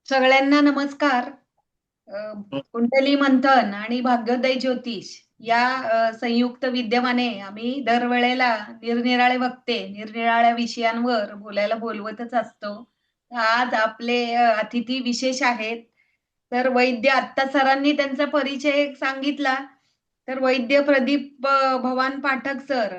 सगळ्यांना नमस्कार. अ, कुंडली मंथन आणि भाग्योदय ज्योतिष या संयुक्त विद्यमाने आम्ही दरवेळेला निरनिराळे वक्ते निरनिराळ्या विषयांवर बोलायला बोलवतच असतो. आज आपले अतिथी विशेष आहेत. तर वैद्य आत्ता सरांनी त्यांचा परिचय सांगितला. तर वैद्य प्रदीप भवान पाठक सर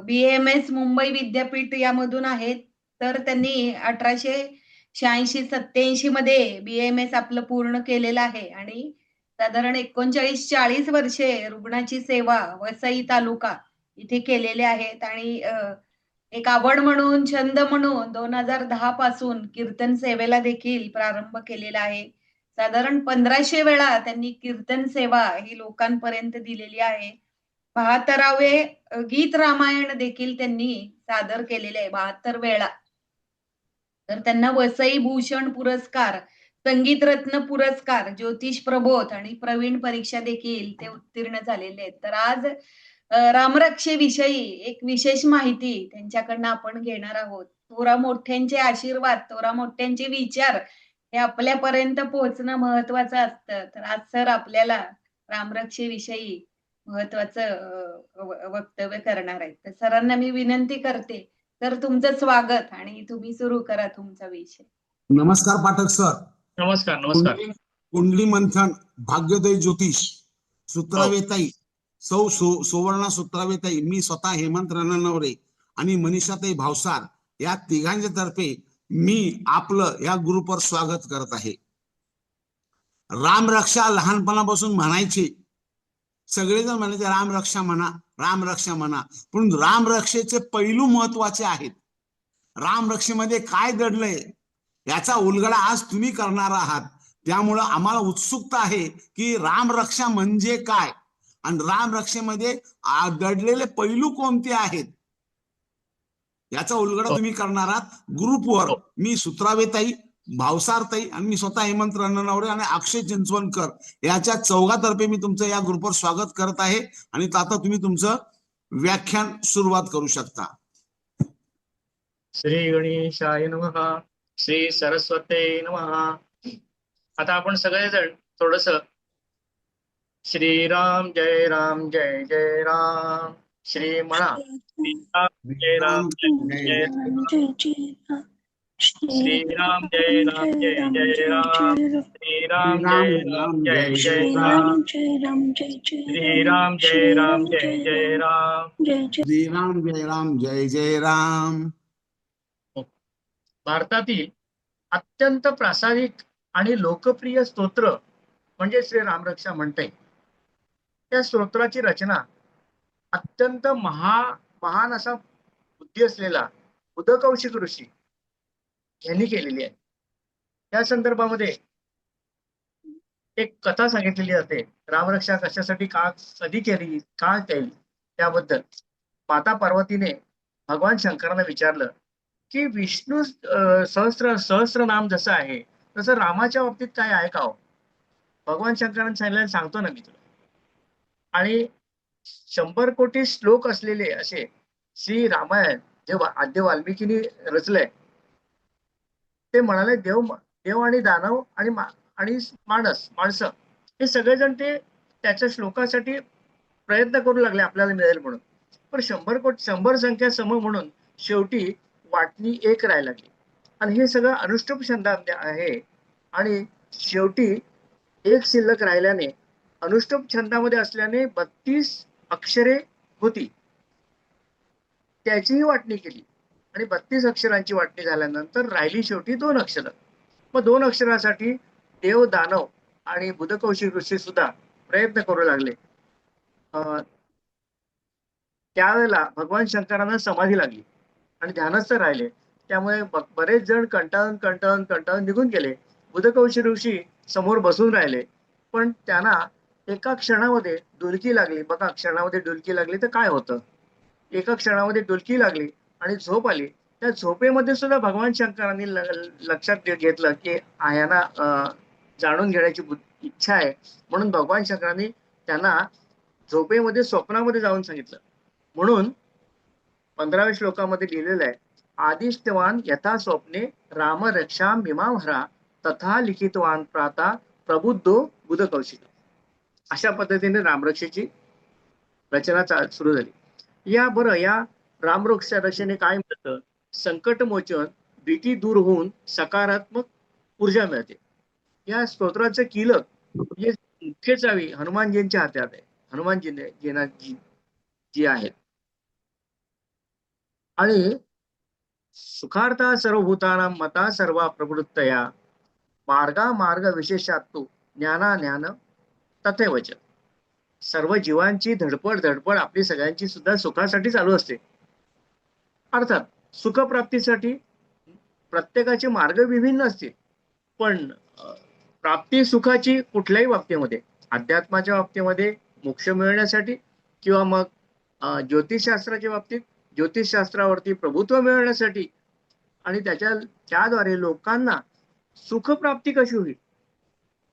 BAMS मुंबई विद्यापीठ यामधून आहेत. तर त्यांनी 1886-87 मध्ये BAMS आपलं पूर्ण केलेलं आहे आणि साधारण 39-40 वर्षे रुग्णाची सेवा वसई तालुका इथे केलेले आहेत आणि एक आवड म्हणून छंद म्हणून 2010 पासून कीर्तन सेवेला देखील प्रारंभ केलेला आहे. साधारण 1500 वेळा त्यांनी कीर्तन सेवा ही लोकांपर्यंत दिलेली आहे. 72वे गीत रामायण देखील त्यांनी सादर केलेले आहे 72 वेळा. तर त्यांना वसई भूषण पुरस्कार, संगीत रत्न पुरस्कार, ज्योतिष प्रबोध आणि प्रवीण परीक्षा देखील ते उत्तीर्ण झालेले आहेत. तर आज रामरक्षेविषयी एक विशेष माहिती त्यांच्याकडनं आपण घेणार आहोत. थोरा मोठ्यांचे आशीर्वाद, थोरा मोठ्यांचे विचार हे आपल्यापर्यंत पोहोचणं महत्वाचं असतं. तर आज सर आपल्याला रामरक्षेविषयी महत्वाचं वक्तव्य करणार आहेत. तर सरांना मी विनंती करते, तर तुमचं स्वागत आणि तुम्ही सुरू करा तुमचा विषय. नमस्कार पाठक सर. नमस्कार नमस्कार. कुंडली मंथन, भाग्योदय ज्योतिष, सूत्रावेताई सुवर्णा सूत्रावेताई, मी स्वतः हेमंत रणनवरे आणि मनीषाताई भावसार या तिघांच्या तर्फे मी आपलं या ग्रुपवर स्वागत करत आहे. रामरक्षा लहानपणापासून म्हणायचे, सगळेजण म्हणायचे रामरक्षा म्हणा रामरक्षा म्हणा, पण रामरक्षेचे पैलू महत्वाचे आहेत. रामरक्षेमध्ये काय दडलंय याचा उलगडा आज तुम्ही करणार आहात. त्यामुळं आम्हाला उत्सुकता आहे की रामरक्षा म्हणजे काय आणि रामरक्षेमध्ये दडलेले पैलू कोणते आहेत याचा उलगडा तुम्ही करणार आहात. ग्रुपवर मी सूत्रावेताई, भावसारताई आणि मी स्वतः हेमंत रणनवरे आणि अक्षय चिंचवणकर याच्या चौघातर्फे मी तुमचं या ग्रुपवर स्वागत करत आहे आणि आता तुम्ही तुमचं व्याख्यान सुरुवात करू शकता. श्री गणेशाय नमः, श्री सरस्वती नमः. आता आपण सगळेजण थोडस श्रीराम जय राम जय जय राम श्री म्हणा. श्रीराम जय राम जय जय श्रीराम जय राम जय जय राम श्रीराम जय राम जय जय राम श्रीराम जय राम जय जय राम श्रीराम जय राम जय जय राम. भारतातील अत्यंत प्रासादिक आणि लोकप्रिय स्तोत्र म्हणजे श्री रामरक्षा म्हणते. त्या स्तोत्राची रचना अत्यंत महान असा बुद्धी असलेला उदकौशिक ऋषी यांनी केलेली आहे. त्या संदर्भामध्ये एक कथा सांगितलेली जाते. रामरक्षा कशासाठी कधी केली, का केली त्याबद्दल. माता पार्वतीने भगवान शंकरांना विचारलं की विष्णू सहस्त्र नाम जसं आहे तसं रामाच्या बाबतीत काय आहे का हो. भगवान शंकरांनी सांगितलं, सांगतो ना मी तुला. आणि 100 कोटी श्लोक असलेले असे श्री रामायण जे आद्य वाल्मिकीने रचलंय ते म्हणाले देव आणि दानव आणि माणसं हे सगळेजण ते त्याच्या श्लोकासाठी प्रयत्न करू लागले आपल्याला मिळेल म्हणून. पण 100 संख्या सम म्हणून शेवटी वाटणी एक राहायला लागली आणि हे सगळं अनुष्टुप छंदामध्ये आहे. आणि शेवटी एक शिल्लक राहिल्याने अनुष्टुप छंदामध्ये असल्याने 32 अक्षरे होती त्याचीही वाटणी केली आणि 32 अक्षरांची वाटणी झाल्यानंतर राहिली शेवटी 2 अक्षरं. मग 2 अक्षरासाठी देव, दानव आणि बुधकौशिक ऋषी सुद्धा प्रयत्न करू लागले. त्यावेळेला भगवान शंकरांना समाधी लागली आणि ध्यानस्थ राहिले. त्यामुळे बरेच जण कंटाळून निघून गेले. बुधकौशिक ऋषी समोर बसून राहिले, पण त्यांना एका क्षणामध्ये डुलकी लागली. बघा, क्षणामध्ये डुलकी लागली तर काय होतं. एका क्षणामध्ये डुलकी लागली आणि झोप आली. त्या झोपेमध्ये सुद्धा भगवान शंकरांनी लक्षात घेतलं की यांना जाणून घेण्याची इच्छा आहे, म्हणून भगवान शंकरांनी त्यांना झोपेमध्ये स्वप्नामध्ये जाऊन सांगितलं. म्हणून 15व्या श्लोकामध्ये लिहिलेलं आहे, आदिष्टवान यथा स्वप्ने राम रक्षा मिमाभरा तथा लिखितवान प्राता प्रबुद्धो बुध कौशिक. अशा पद्धतीने रामरक्षेची रचना सुरू झाली. या रामरक्षेने काय मिळतं? संकटमोचन, भीती दूर होऊन सकारात्मक ऊर्जा मिळते. या स्तोत्राचं कीलक म्हणजे मुख्य चावी हनुमानजींच्या हातात आहे. हनुमानजीने जी आहेत. आणि सुखार्था सर्वभूतानां मता सर्वा प्रवृत्तया मार्ग विशेषात्तु ज्ञान तथैवच. सर्व जीवांची धडपड आपली सगळ्यांची सुद्धा सुखासाठी चालू असते. अर्थात सुखप्राप्तीसाठी प्रत्येकाचे मार्ग विभिन्न असतील, पण प्राप्ती सुखाची कुठल्याही बाबतीमध्ये, अध्यात्माच्या बाबतीमध्ये मोक्ष मिळवण्यासाठी किंवा मग ज्योतिषशास्त्राच्या बाबतीत ज्योतिषशास्त्रावरती प्रभुत्व मिळवण्यासाठी आणि त्याद्वारे लोकांना सुखप्राप्ती कशी होईल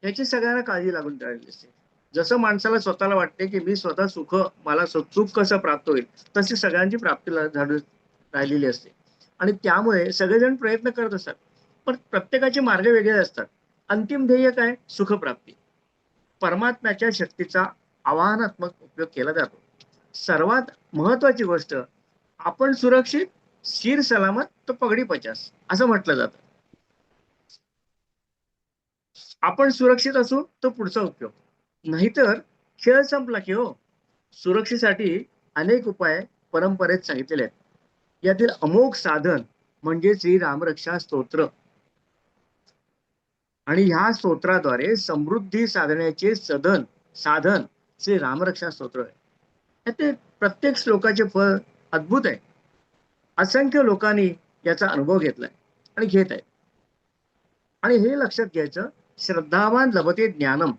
याची सगळ्यांना काळजी लागून राहिली असते. जसं माणसाला स्वतःला वाटते की मी स्वतः मला सुख कसं प्राप्त होईल, तशी सगळ्यांची प्राप्तीला झाडून राहिलेली असते. आणि त्यामुळे सगळेजण प्रयत्न करत असतात, पण प्रत्येकाचे मार्ग वेगळे असतात. अंतिम ध्येय काय? सुखप्राप्ती. परमात्म्याच्या शक्तीचा आवाहनात्मक उपयोग केला जातो. सर्वात महत्वाची गोष्ट, आपण सुरक्षित, शिर सलामत तो पगडी 50 असं म्हटलं जातं. आपण सुरक्षित असू तो पुढचा उपयोग, नाहीतर खेळ संपला की हो. सुरक्षेसाठी अनेक उपाय परंपरेत सांगितलेले आहेत. यातील अमोघ साधन म्हणजे श्री रामरक्षा स्तोत्र. आणि ह्या स्तोत्राद्वारे समृद्धी साधण्याचे साधन श्री रामरक्षा स्तोत्र आहे. ते प्रत्येक श्लोकाचे फळ अद्भुत आहे. असंख्य लोकांनी याचा अनुभव घेतलाय आणि घेत आहेत. आणि हे लक्षात घ्यायचं, श्रद्धावान लभते ज्ञानम.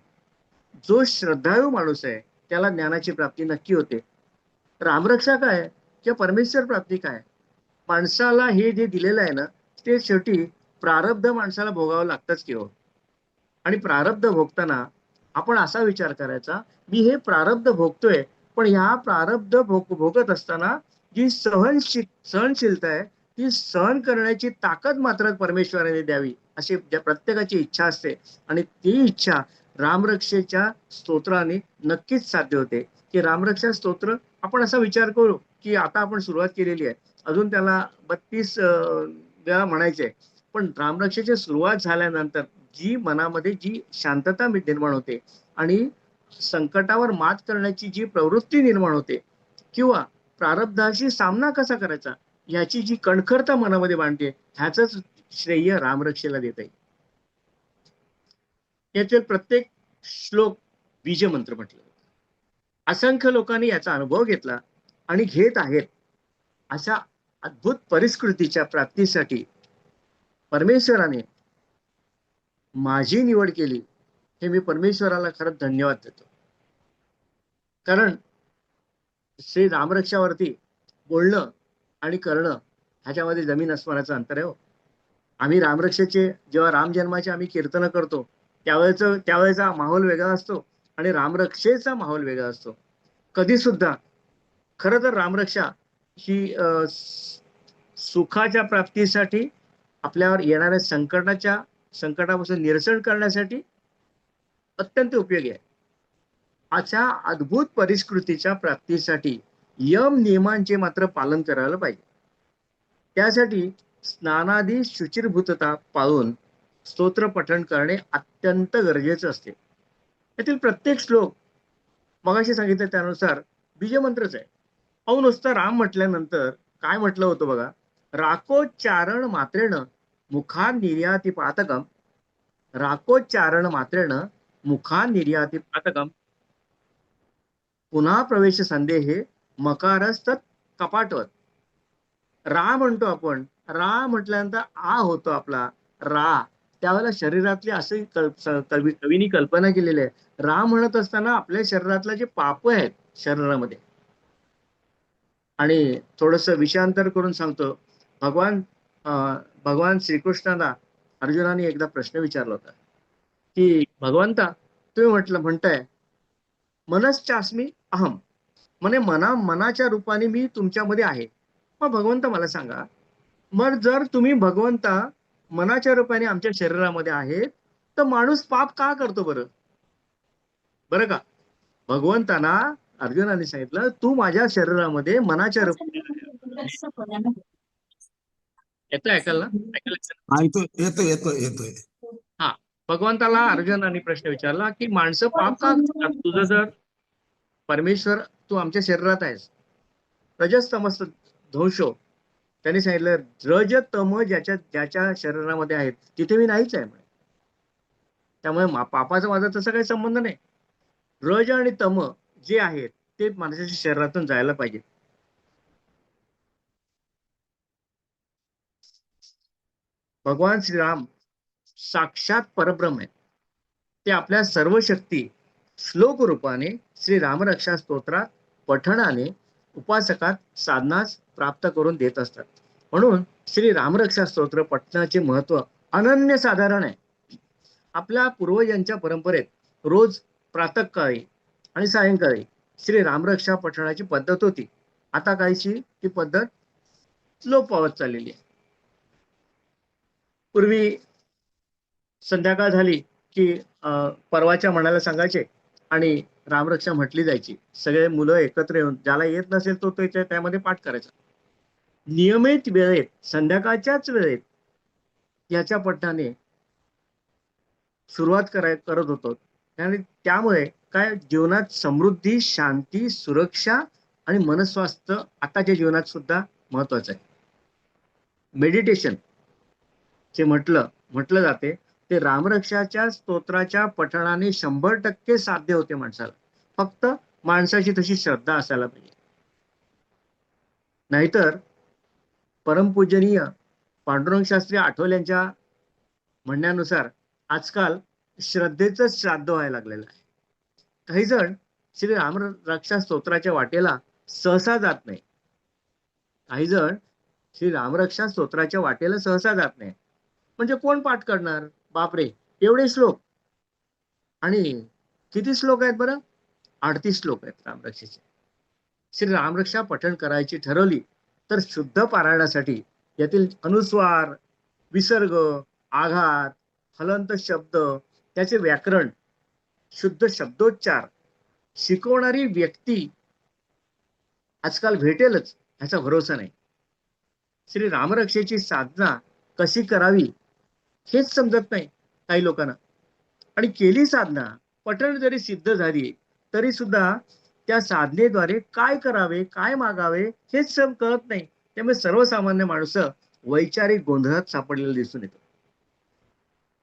जो श्रद्धाळू माणूस आहे त्याला ज्ञानाची प्राप्ती नक्की होते. रामरक्षा काय किंवा परमेश्वर प्राप्ती काय? माणसाला हे जे दिलेलं आहे ना, ते शेवटी प्रारब्ध माणसाला भोगावं लागतंच की हो. आणि प्रारब्ध भोगताना आपण असा विचार करायचा, मी हे प्रारब्ध भोगतोय, पण ह्या प्रारब्ध भोगत असताना जी सहनशीलता आहे, ती सहन करण्याची ताकद मात्र परमेश्वराने द्यावी अशी प्रत्येकाची इच्छा असते. आणि ती इच्छा रामरक्षेच्या स्तोत्राने नक्कीच साध्य होते. की रामरक्षा स्तोत्र आपण असा विचार करू की आता आपण सुरुवात केलेली आहे, अजून त्याला 32 वेळा म्हणायचे, पण रामरक्षेची सुरुवात झाल्यानंतर जी मनामध्ये जी शांतता निर्माण होते आणि संकटावर मात करण्याची जी प्रवृत्ती निर्माण होते किंवा प्रारब्धाशी सामना कसा करायचा याची जी कणखरता मनामध्ये मांडते, ह्याच श्रेय रामरक्षेला देता येईल. यातील प्रत्येक श्लोक बीजमंत्र म्हटलं. असंख्य लोकांनी याचा अनुभव घेतला आणि घेत आहेत. अशा अद्भुत परिस्कृतीच्या प्राप्तीसाठी परमेश्वराने माझी निवड केली, हे मी परमेश्वराला खरंच धन्यवाद देतो. कारण श्री रामरक्षावरती बोलणं आणि करणं ह्याच्यामध्ये जमीन अस्मानाचं अंतर आहे हो. आम्ही रामरक्षेचे जेव्हा राम जन्माचे आम्ही कीर्तन करतो त्यावेळेचा माहोल वेगळा असतो आणि रामरक्षेचा माहोल वेगळा असतो. कधी सुद्धा खरं तर रामरक्षा ही सुखाच्या प्राप्तीसाठी, आपल्यावर येणाऱ्या संकटापासून निरसन करण्यासाठी अत्यंत उपयोगी आहे. अशा अद्भुत परिस्कृतीच्या प्राप्तीसाठी यम नियमांचे मात्र पालन करायला पाहिजे. त्यासाठी स्नानादी शुचिर्भूतता पाळून स्तोत्र पठण करणे अत्यंत गरजेचं असते. यातील प्रत्येक श्लोक मगाशी सांगितलं त्यानुसार बीजमंत्रच आहे. अहो, नुसतं राम म्हटल्यानंतर काय म्हटलं होतं बघा, राकोच्चारण मात्रेण मुखान निर्याती पातकम, राकोच्चारण मात्रेण मुखान निर्याती पातकम, पुन्हा प्रवेश संदेहे मकारस्तत कपाटवत. रा म्हणतो आपण, रा म्हटल्यानंतर आ होतो आपला रा. त्यावेळेला शरीरातली असे कवीनी कल्पना केलेली आहे, रा म्हणत असताना आपल्या शरीरातले जे पाप आहेत शरीरामध्ये. आणि थोडस विषयांतर करून सांगतो, भगवान श्रीकृष्णाला अर्जुनाने एकदा प्रश्न विचारला होता की भगवंता, तुम्ही म्हणताय मनश्चास्मी अहम, म्हणे मनाच्या रूपाने मी तुमच्यामध्ये आहे. मग भगवंत मला सांगा, मग जर तुम्ही भगवंता मनाच्या रूपाने आमच्या शरीरामध्ये आहेत, तर माणूस पाप का करतो बरं? बरं का? भगवंतांना अर्जुनाने सांगितलं, तू माझ्या शरीरामध्ये मनाच्या रूपाने आहे. येतं ऐकायला? ऐकायला हा, येतोय. हा. भगवंताला अर्जुनाने प्रश्न विचारला की माणसं पाप का करतात? तुझं जर परमेश्वर तू आमच्या शरीरात आहेस, रजस तमस ध्वंसो, त्यांनी सांगितलं रज तम ज्याच्या ज्याच्या शरीरामध्ये आहेत तिथे मी नाहीच आहे म्हणे. त्यामुळे पापाचा माझा तसा काही संबंध नाही. रज आणि तम जे आहेत ते माणसाच्या शरीरातून जायला पाहिजे. भगवान श्रीराम साक्षात परब्रह्म आहे. ते आपल्या सर्व शक्ती श्लोक रूपाने श्री रामरक्षा स्तोत्रात पठणाने उपासकात साधनास प्राप्त करून देत असतात. म्हणून श्री रामरक्षा स्तोत्र पठणाचे महत्व अनन्यसाधारण आहे. आपल्या पूर्वजांच्या परंपरेत रोज प्रातःकाळी आणि सायंकाळी श्री रामरक्षा पठणाची पद्धत होती. आता काहीशी ती पद्धत लोप पावत चाललेली आहे. पूर्वी संध्याकाळ झाली की परवाच्या म्हणायला सांगायचे आणि रामरक्षा म्हटली जायची. सगळे मुलं एकत्र येऊन, ज्याला येत नसेल तो त्यामध्ये पाठ करायचा. नियमित वेळेत, संध्याकाळच्याच वेळेत याच्या पठणाने सुरुवात करत होतो. आणि त्यामुळे काय जीवनात समृद्धी, शांती, सुरक्षा आणि मनस्वास्थ्य आताच्या जीवनात सुद्धा महत्वाचं आहे. मेडिटेशन जे म्हटलं जाते ते रामरक्षाच्या स्तोत्राच्या पठणाने 100% साध्य होते माणसाला. फक्त माणसाची तशी श्रद्धा असायला पाहिजे. नाहीतर परमपूजनीय पांडुरंग शास्त्री आठवले यांच्या म्हणण्यानुसार आजकाल श्रद्धेचं श्राद्ध व्हायला लागलेलं आहे. काही जण श्री रामरक्षा स्तोत्राच्या वाटेला सहसा जात नाही. काही जण श्री रामरक्षा स्तोत्राच्या वाटेला सहसा जात नाही. म्हणजे कोण पाठ करणार? बापरे, एवढे श्लोक. आणि किती श्लोक आहेत बरं? 38 श्लोक आहेत रामरक्षेचे. श्री रामरक्षा पठण करायची ठरवली तर शुद्ध पारायणासाठी यातील अनुस्वार, विसर्ग, आघात, हलंत शब्द, त्याचे व्याकरण, शुद्ध शब्दोच्चार शिकवणारी व्यक्ती आजकाल भेटेलच ह्याचा भरोसा नाही. श्री रामरक्षेची साधना कशी करावी हेच समजत नाही काही लोकांना. आणि केली साधना, पठण जरी सिद्ध झाली तरी सुद्धा त्या साधनेद्वारे काय करावे, काय मागावे हेच कळत नाही. त्यामुळे सर्वसामान्य माणसं वैचारिक गोंधळात सापडलेलं दिसून येतं.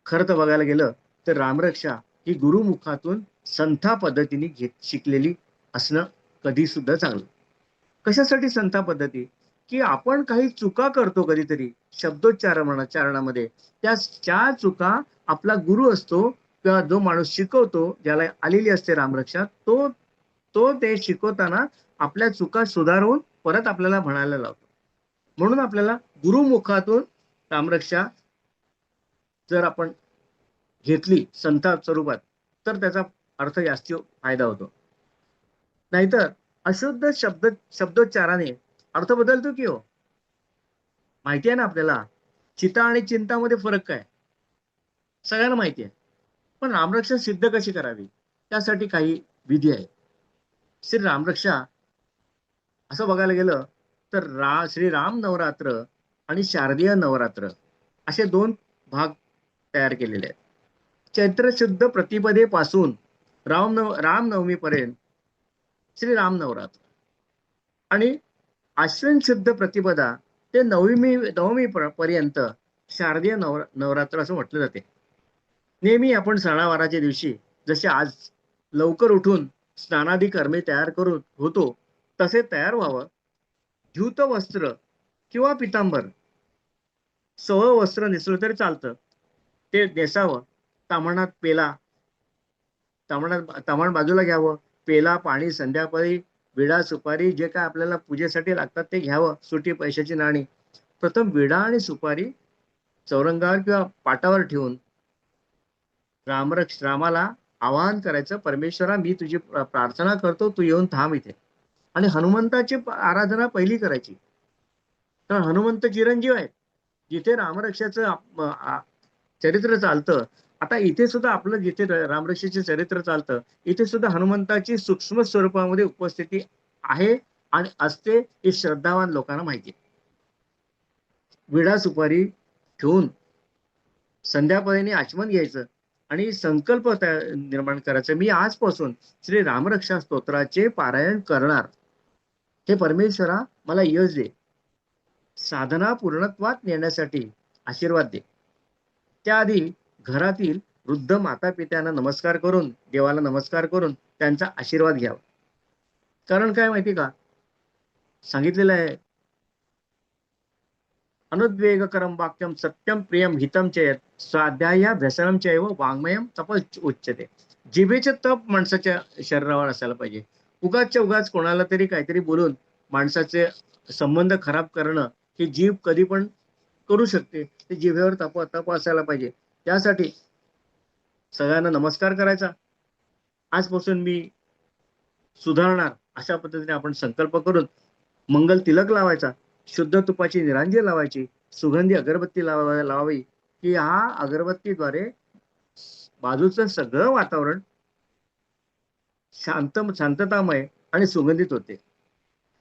खरं तर बघायला गेलं तर रामरक्षा ही गुरुमुखातून संथा पद्धतीने शिकलेली असणं कधी सुद्धा चांगलं. कशासाठी संथा पद्धती? की आपण काही चुका करतो कधीतरी शब्दोच्चारणामध्ये, त्या चुका आपला गुरु असतो किंवा जो माणूस शिकवतो, ज्याला आलेली असते रामरक्षा, तो ते शिकवताना आपल्या चुका सुधारून परत आपल्याला म्हणायला लावतो. म्हणून आपल्याला गुरुमुखातून रामरक्षा जर आपण घेतली संथा स्वरूपात तर त्याचा अर्थ जास्ती फायदा होतो. नाहीतर अशुद्ध शब्दोच्चाराने अर्थ बदलतो की हो. माहिती आहे ना आपल्याला, चिता आणि चिंतामध्ये फरक काय सगळ्यांना माहिती आहे. पण रामरक्षा सिद्ध कशी करावी त्यासाठी काही विधी आहे. श्री रामरक्षा असं बघायला गेलं तर श्रीराम नवरात्र आणि शारदीय नवरात्र असे 2 भाग तयार केलेले आहेत. चैत्र शुद्ध प्रतिपदेपासून रामनवमीपर्यंत श्रीराम नवरात्र आणि अश्विन शुद्ध प्रतिपदा ते नवमी पर्यंत शारदीय नवरात्र असं म्हटलं जाते. नेहमी आपण सणावाराच्या दिवशी जसे आज लवकर उठून स्नानादी कर्मे तयार करून होतो तसे तयार व्हावं. धूत वस्त्र किंवा पितांबर, सवळ वस्त्र नेसलं तरी चालतं, ते नेसावं. ताम्हणात बाजूला घ्यावं. पेला, पाणी, संध्याकाळी विडा, सुपारी जे काय आपल्याला पूजेसाठी लागतात ते घ्यावं. सुटी पैशाची नाणी. प्रथम विडा आणि सुपारी चौरंगावर किंवा पाटावर ठेवून रामाला आवाहन करायचं, परमेश्वरा मी तुझी प्रार्थना करतो, तू येऊन थांब इथे. आणि हनुमंताची आराधना पहिली करायची, कारण हनुमंत चिरंजीव आहेत. जिथे रामरक्षाचं चरित्र चालतं, आता इथे सुद्धा आपलं जिथे रामरक्षाचे चरित्र चालतं, इथे सुद्धा हनुमंताची सूक्ष्म स्वरूपामध्ये उपस्थिती आहे आणि असते, हे श्रद्धावान लोकांना माहिती आहे. विडा सुपारी घेऊन संध्याकाळी आचमन घ्यायचं आणि संकल्प निर्माण करायचा, मी आजपासून श्री रामरक्षा स्तोत्राचे पारायण करणार. हे परमेश्वरा मला यश दे, साधना पूर्णत्वात नेण्यासाठी आशीर्वाद दे. त्याआधी घरातील वृद्ध माता पित्यांना नमस्कार करून, देवाला नमस्कार करून त्यांचा आशीर्वाद घ्यावा. कारण काय माहिती का, सांगितलेलं आहे, अनुद्वेगकरम वाक्यम सत्यम प्रियम हितम चेत स्वाध्याय व्यसनम चैव वाङ्मयम तप उच्यते. जिभेचे तप माणसाच्या शरीरावर असायला पाहिजे. उगाचच्या उगाच कोणाला तरी काहीतरी बोलून माणसाचे संबंध खराब करणं ही जीभ कधी पण करू शकते. ते जिभेवर तप असायला पाहिजे. त्यासाठी सगळ्यांना नमस्कार करायचा, आजपासून मी सुधारणार अशा पद्धतीने आपण संकल्प करून मंगल तिलक लावायचा, शुद्ध तुपाची निरांजन लावायची, सुगंधी अगरबत्ती लावावी, की हा अगरबत्तीद्वारे बाजूचं सगळं वातावरण शांततामय आणि सुगंधित होते.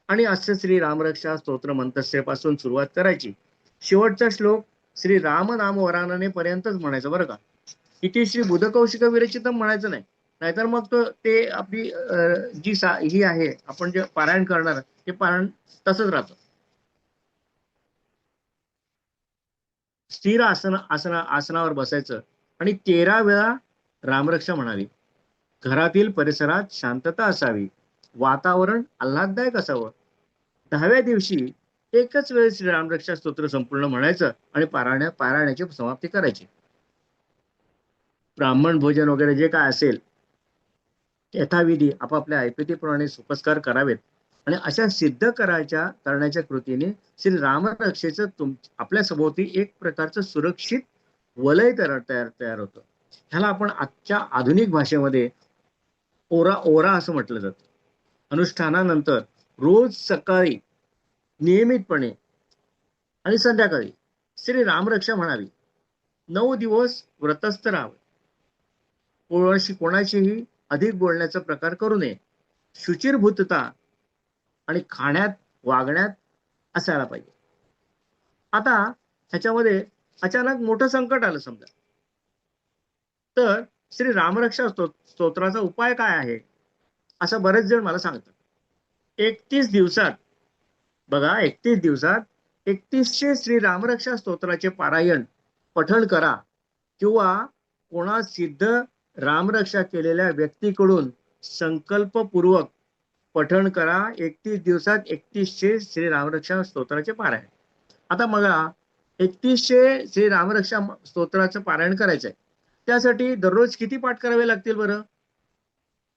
आणि असे श्री रामरक्षा स्तोत्र मंतस्येपासून सुरुवात करायची. शेवटचा श्लोक श्री राम नाम वरानने पर्यंतच म्हणायचं बरं का. इथे श्री बुधकौशिक विरचितम म्हणायचं नाही, नाहीतर मग ते आपली जी ही आहे, आपण जे पारायण करणार ते पारायण तसंच राहतं. स्थिर आसनावर बसायचं आणि 13 वेळा रामरक्षा म्हणावी. घरातील परिसरात शांतता असावी, वातावरण आल्हाददायक असावं. 10व्या दिवशी एकच वेळेस श्री रामरक्षा स्तोत्र संपूर्ण म्हणायचं आणि पारायणाची समाप्ती करायची. ब्राह्मण भोजन वगैरे जे काय असेल यथाविधी आपापल्या ऐपतीप्रमाणे सुपस्कार करावेत. आणि अशा सिद्ध करण्याच्या कृतीने श्री रामरक्षेचं आपल्या सभोवती एक प्रकारचं सुरक्षित वलय तयार होतं. ह्याला आपण आजच्या आधुनिक भाषेमध्ये ओरा असं म्हटलं जातं. अनुष्ठानानंतर रोज सकाळी नियमितपणे आणि संध्याकाळी श्री रामरक्षा म्हणावी. 9 दिवस व्रतस्थ राहावे. कोणाशीही अधिक बोलण्याचा प्रकार करू नये. शुचिर्भूतता आणि खाण्यात वागण्यात असायला पाहिजे. आता ह्याच्यामध्ये अचानक मोठं संकट आलं समजा, तर श्री रामरक्षा स्तोत्राचा उपाय काय आहे असं बरेच जण मला सांगतात. 31 दिवसात बघा, 31 दिवसात 3100 श्री रामरक्षा स्तोत्राचे पारायण पठण करा, किंवा कोणा सिद्ध रामरक्षा केलेल्या व्यक्तीकडून संकल्पपूर्वक पठण करा. 31 दिवसात 3100 श्री रामरक्षा स्तोत्राचे पारायण. आता बघा, 3100 श्री रामरक्षा स्तोत्राचं पारायण करायचंय, त्यासाठी दररोज किती पाठ करावे लागतील बरं?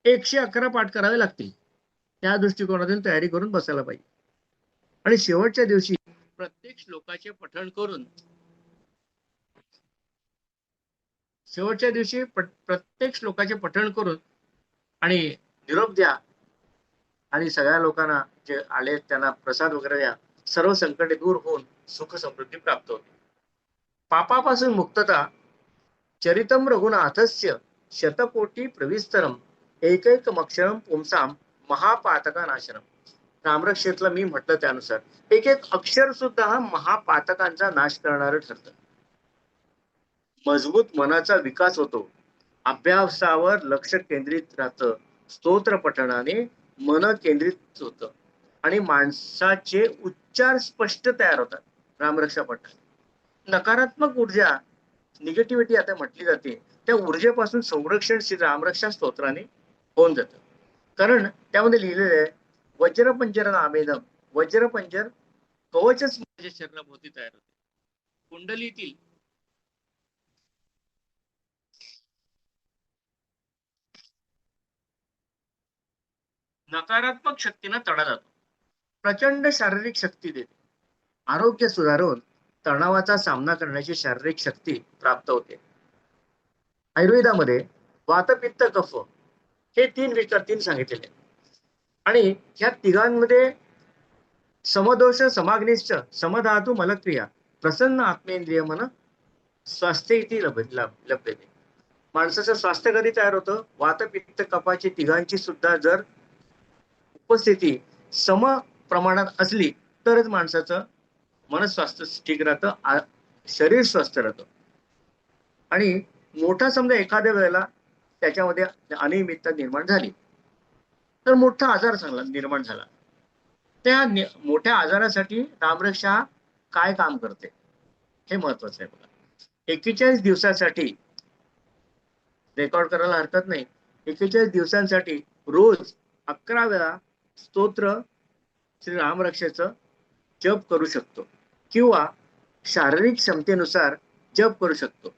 111 पाठ करावे लागतील. त्या दृष्टिकोनातून तयारी करून बसायला पाहिजे. आणि शेवटच्या दिवशी प्रत्येक श्लोकाचे पठण करून प्रत्येक श्लोकाचे पठण करून आणि निरोप द्या. आणि सगळ्या लोकांना जे आले त्यांना प्रसाद वगैरे द्या. सर्व संकटे दूर होऊन सुख समृद्धी प्राप्त होते. पापापासून मुक्तता. चरितम रघुनाथस्य शतकोटी प्रविस्तरम एकैकमक्षरम पुंसाम महापातका नाशनम. रामरक्षेतला मी म्हटलं त्यानुसार एक अक्षर सुद्धा हा महापातकांचा नाश करणारं ठरतं. मजबूत मनाचा विकास होतो. अभ्यासावर लक्ष केंद्रित राहतं. स्तोत्र पठणाने मन केंद्रित होतं आणि माणसाचे उच्चार स्पष्ट तयार होतात. रामरक्षा पठण नकारात्मक ऊर्जा, निगेटिव्हिटी आता म्हटली जाते, त्या ऊर्जेपासून संरक्षण श्री रामरक्षा स्तोत्राने होऊन जातं. कारण त्यामध्ये लिहिलेलं आहे, वज्रपंजर नामेदम. वज्रपंजर कवचच माझ्या शरीराभोवती तयार होते. कुंडलीतील नकारात्मक शक्तींना तडा जातो. प्रचंड शारीरिक शक्ती देते. आरोग्य सुधारून तणावाचा सामना करण्याची शारीरिक शक्ती प्राप्त होते. आयुर्वेदामध्ये वातपित्त कफ हे 3 विकार सांगितलेले. आणि ह्या तिघांमध्ये समदोष समाग्निश्च समधातू मलक्रिया प्रसन्न आत्मेंद्रिय मन स्वास्थ्य इथे लभते. माणसाचं स्वास्थ्य कधी तयार होतं? वात पित्त कफाची तिघांची सुद्धा जर उपस्थिती सम प्रमाणात असली तरच माणसाचं मन स्वास्थ्य ठीक राहतं, शरीर स्वस्थ राहतं. आणि मोठा समजा एखाद्या वेळेला त्याच्यामध्ये अनियमितता निर्माण झाली तर मोठा आजार चांगला निर्माण झाला. त्या मोठ्या आजारासाठी रामरक्षा काय काम करते हे महत्वाचं आहे बघा. 41 दिवसासाठी रेकॉर्ड करायला हरकत नाही. 41 दिवसांसाठी रोज 11 वेळा स्तोत्र श्री रामरक्षेचं जप करू शकतो किंवा शारीरिक क्षमतेनुसार जप करू शकतो.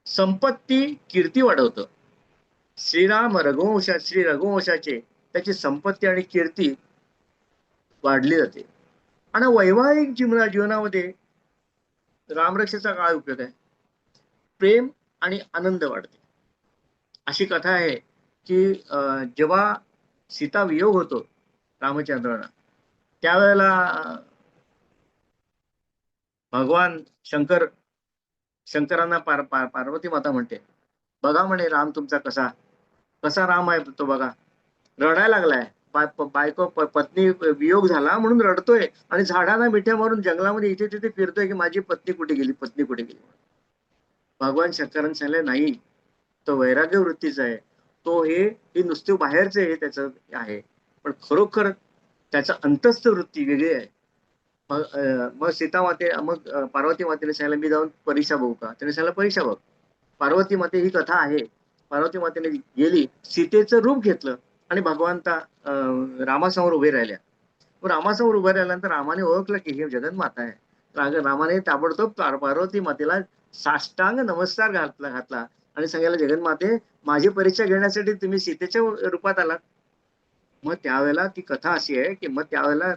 संपत्ती कीर्ती वाढवतं. श्री रघुवंशाचे त्याची संपत्ती आणि कीर्ती वाढली जाते. आणि वैवाहिक जीवनामध्ये रामरक्षेचा काय उपयोग आहे? प्रेम आणि आनंद वाढते. अशी कथा आहे की जेव्हा सीता वियोग होतो रामचंद्रांना, त्यावेळेला भगवान शंकरांना पार्वती माता म्हणते, बघा म्हणे राम तुमचा कसा राम आहे तो बघा, रडायला लागलाय. बायको पत्नी वियोग झाला म्हणून रडतोय आणि झाडांना मिठ्या मारून जंगलामध्ये इथे तिथे फिरतोय की माझी पत्नी कुठे गेली. भगवान शंकरांनी सांगितलं नाही, तो वैराग्य वृत्तीचा आहे. तो हे नुसते बाहेरचे हे त्याचं आहे, पण खरोखर त्याचा अंतस्थ वृत्ती वेगळी आहे. मग मग पार्वती मातेने सांगितलं मी जाऊन परीक्षा बघू का? त्याने सांगितलं परीक्षा बघ. पार्वती माते ही कथा आहे. पार्वती मातेने गेली, सीतेचं रूप घेतलं आणि भगवंता रामासमोर उभे राहिल्या. रामासमोर उभे राहिल्यानंतर रामाने ओळखलं की हे जगन्माता आहे. रामाने ताबडतोब पार्वती मातेला साष्टांग नमस्कार घातला आणि सांगायला, जगन्माते माझी परीक्षा घेण्यासाठी तुम्ही सीतेच्या रूपात आलात. मग त्यावेळेला ती कथा अशी आहे की मग त्यावेळेला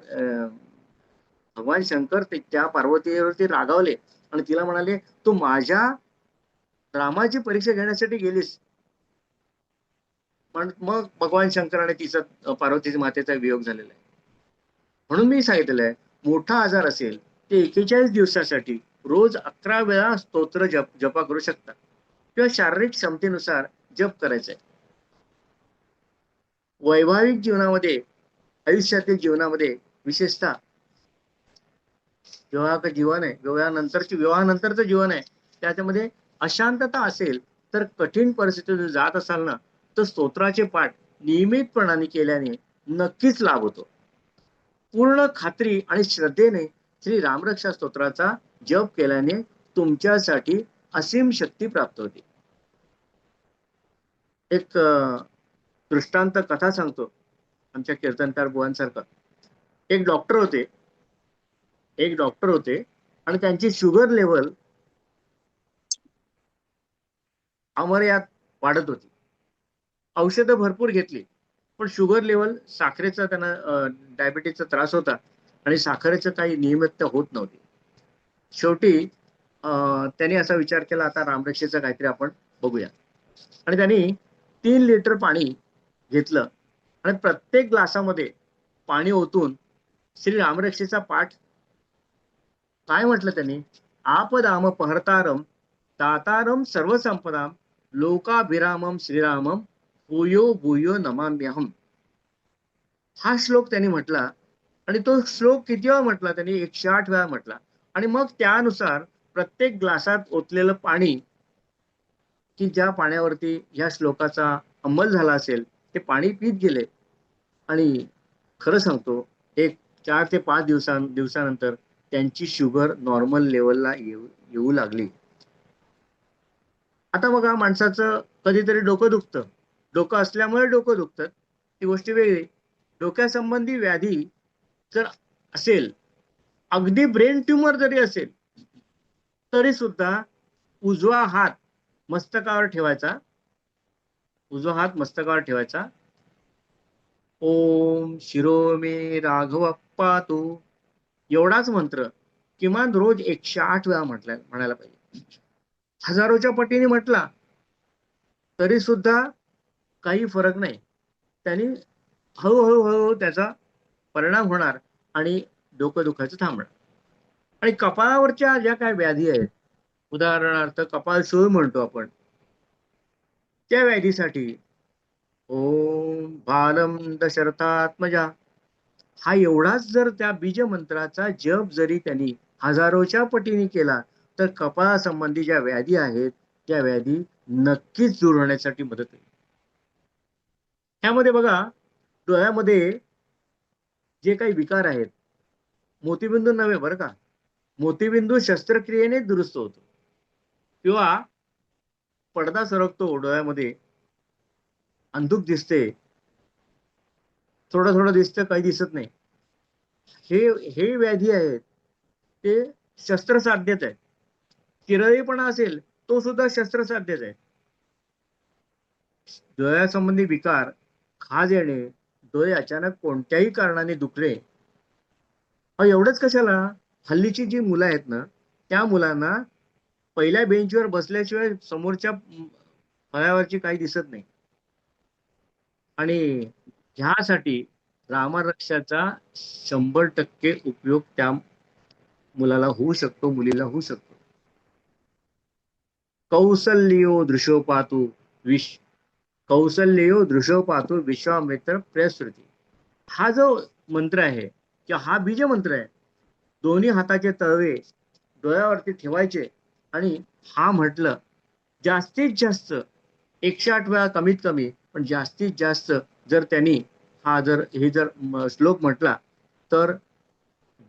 भगवान शंकर त्या पार्वतीवरती रागावले आणि तिला म्हणाले, तू माझ्या रामाची परीक्षा घेण्यासाठी गेलीस. पण मग भगवान शंकराने तिचा पार्वती मातेचा वियोग झालेला आहे. म्हणून मी सांगितलेलं आहे, मोठा आजार असेल ते 41 दिवसासाठी रोज 11 वेळा स्तोत्र जपा करू शकता किंवा शारीरिक क्षमतेनुसार जप करायचंय. वैवाहिक जीवनामध्ये, आयुष्यातील जीवनामध्ये, विशेषतः विवाहानंतरचं जीवन आहे, त्याच्यामध्ये अशांतता असेल तर कठीण परिस्थितीतून जात असाल ना, तर स्तोत्राचे पाठ नियमितपणाने केल्याने नक्कीच लाभ होतो. पूर्ण खात्री आणि श्रद्धेने श्री रामरक्षा स्तोत्राचा जप केल्याने तुमच्यासाठी असीम शक्ती प्राप्त होते. एक दृष्टांत कथा सांगतो आमच्या कीर्तनकार बुवांसारखा. एक डॉक्टर होते आणि त्यांची शुगर लेवल अमर्याद वाढत होती. औषधं भरपूर घेतली पण शुगर लेवल, साखरेचा त्यांना डायबिटीसचा त्रास होता आणि साखरेचं काही नियमितता होत नव्हती. शेवटी त्यांनी असा विचार केला, आता रामरक्षेचं काहीतरी आपण बघूया. आणि त्यांनी 3 लिटर पाणी घेतलं आणि प्रत्येक ग्लासामध्ये पाणी ओतून श्री रामरक्षेचा पाठ काय म्हटलं त्यांनी, आपदाम पहर्तारम दातारम सर्वसंपदाम लोकाभिरामम श्रीरामम भूयो भूयो नमाम्यहम. हा श्लोक त्यांनी म्हटला आणि तो श्लोक किती वेळा म्हटला त्यांनी? 108 वेळा म्हटला. आणि मग त्यानुसार प्रत्येक ग्लासात ओतलेलं पाणी, की ज्या पाण्यावरती या श्लोकाचा अंमल झाला असेल, ते पाणी पीत गेले. आणि खरं सांगतो, एक 4 ते 5 दिवसानंतर त्यांची शुगर नॉर्मल लेवलला येऊ लागली. आता बघा, माणसाचं कधीतरी डोकं दुखतं. डोकं असल्यामुळे डोकं दुखतं, ती गोष्ट वेगळी. डोक्यासंबंधी व्याधी जर असेल, अगदी ब्रेन ट्यूमर जरी असेल, तरी सुद्धा उजवा हात मस्तकावर ठेवायचा. ओम शिरो मे राघव पातु, एवढाच मंत्र किमान रोज 108 वेळा म्हणायला पाहिजे. हजारोच्या पटीने म्हटला तरी सुद्धा काही फरक नाही. त्यांनी हळूहळू त्याचा परिणाम होणार आणि डोकं दुखायचं थांबणार. आणि कपाळावरच्या ज्या काही व्याधी आहेत, उदाहरणार्थ कपाळशूळ म्हणतो आपण, त्या व्याधीसाठी ओम बालम दशरथात्मजा हा एवढाच जर त्या बीज मंत्राचा जप जरी त्यांनी हजारोच्या पटीने केला तर कपाळासंबंधी ज्या व्याधी आहेत त्या व्याधी नक्कीच दूर होण्यासाठी मदत होईल. ह्यामध्ये बघा, डोळ्यामध्ये जे काही विकार आहेत, मोतीबिंदू नव्हे बरं का, मोतीबिंदू शस्त्रक्रियेने दुरुस्त होतो किंवा पडदा सरकतो डोळ्यामध्ये, अंधुक दिसते, थोडं थोडं दिसतं, काही दिसत नाही, हे हे व्याधी आहेत ते शस्त्रसाध्यच आहे. किरळेपणा असेल तो सुद्धा शस्त्रसाध्यच आहे. डोळ्यासंबंधी विकार, खाज येणे, डोळे अचानक कोणत्याही कारणाने दुखणे, एवढंच कशाला, हल्लीची जी मुलं आहेत ना त्या मुलांना पहिल्या बेंचवर बसल्याशिवाय समोरच्या फळ्यावरची काही दिसत नाही. आणि ह्यासाठी रामरक्षाचा 100% उपयोग त्या मुलाला होऊ शकतो, मुलीला होऊ शकतो. कौसल्यो दृशोपातु कौसल्यो दृशोपातु विश्वामित्र प्रसृती, हा जो मंत्र आहे किंवा हा बीज मंत्र आहे, दोन्ही हाताचे तळवे डोळ्यावरती ठेवायचे आणि हा म्हटलं जास्तीत जास्त 108 वेळा, कमीत कमी पण जास्तीत जास्त जर त्यांनी हे जर श्लोक म्हटला तर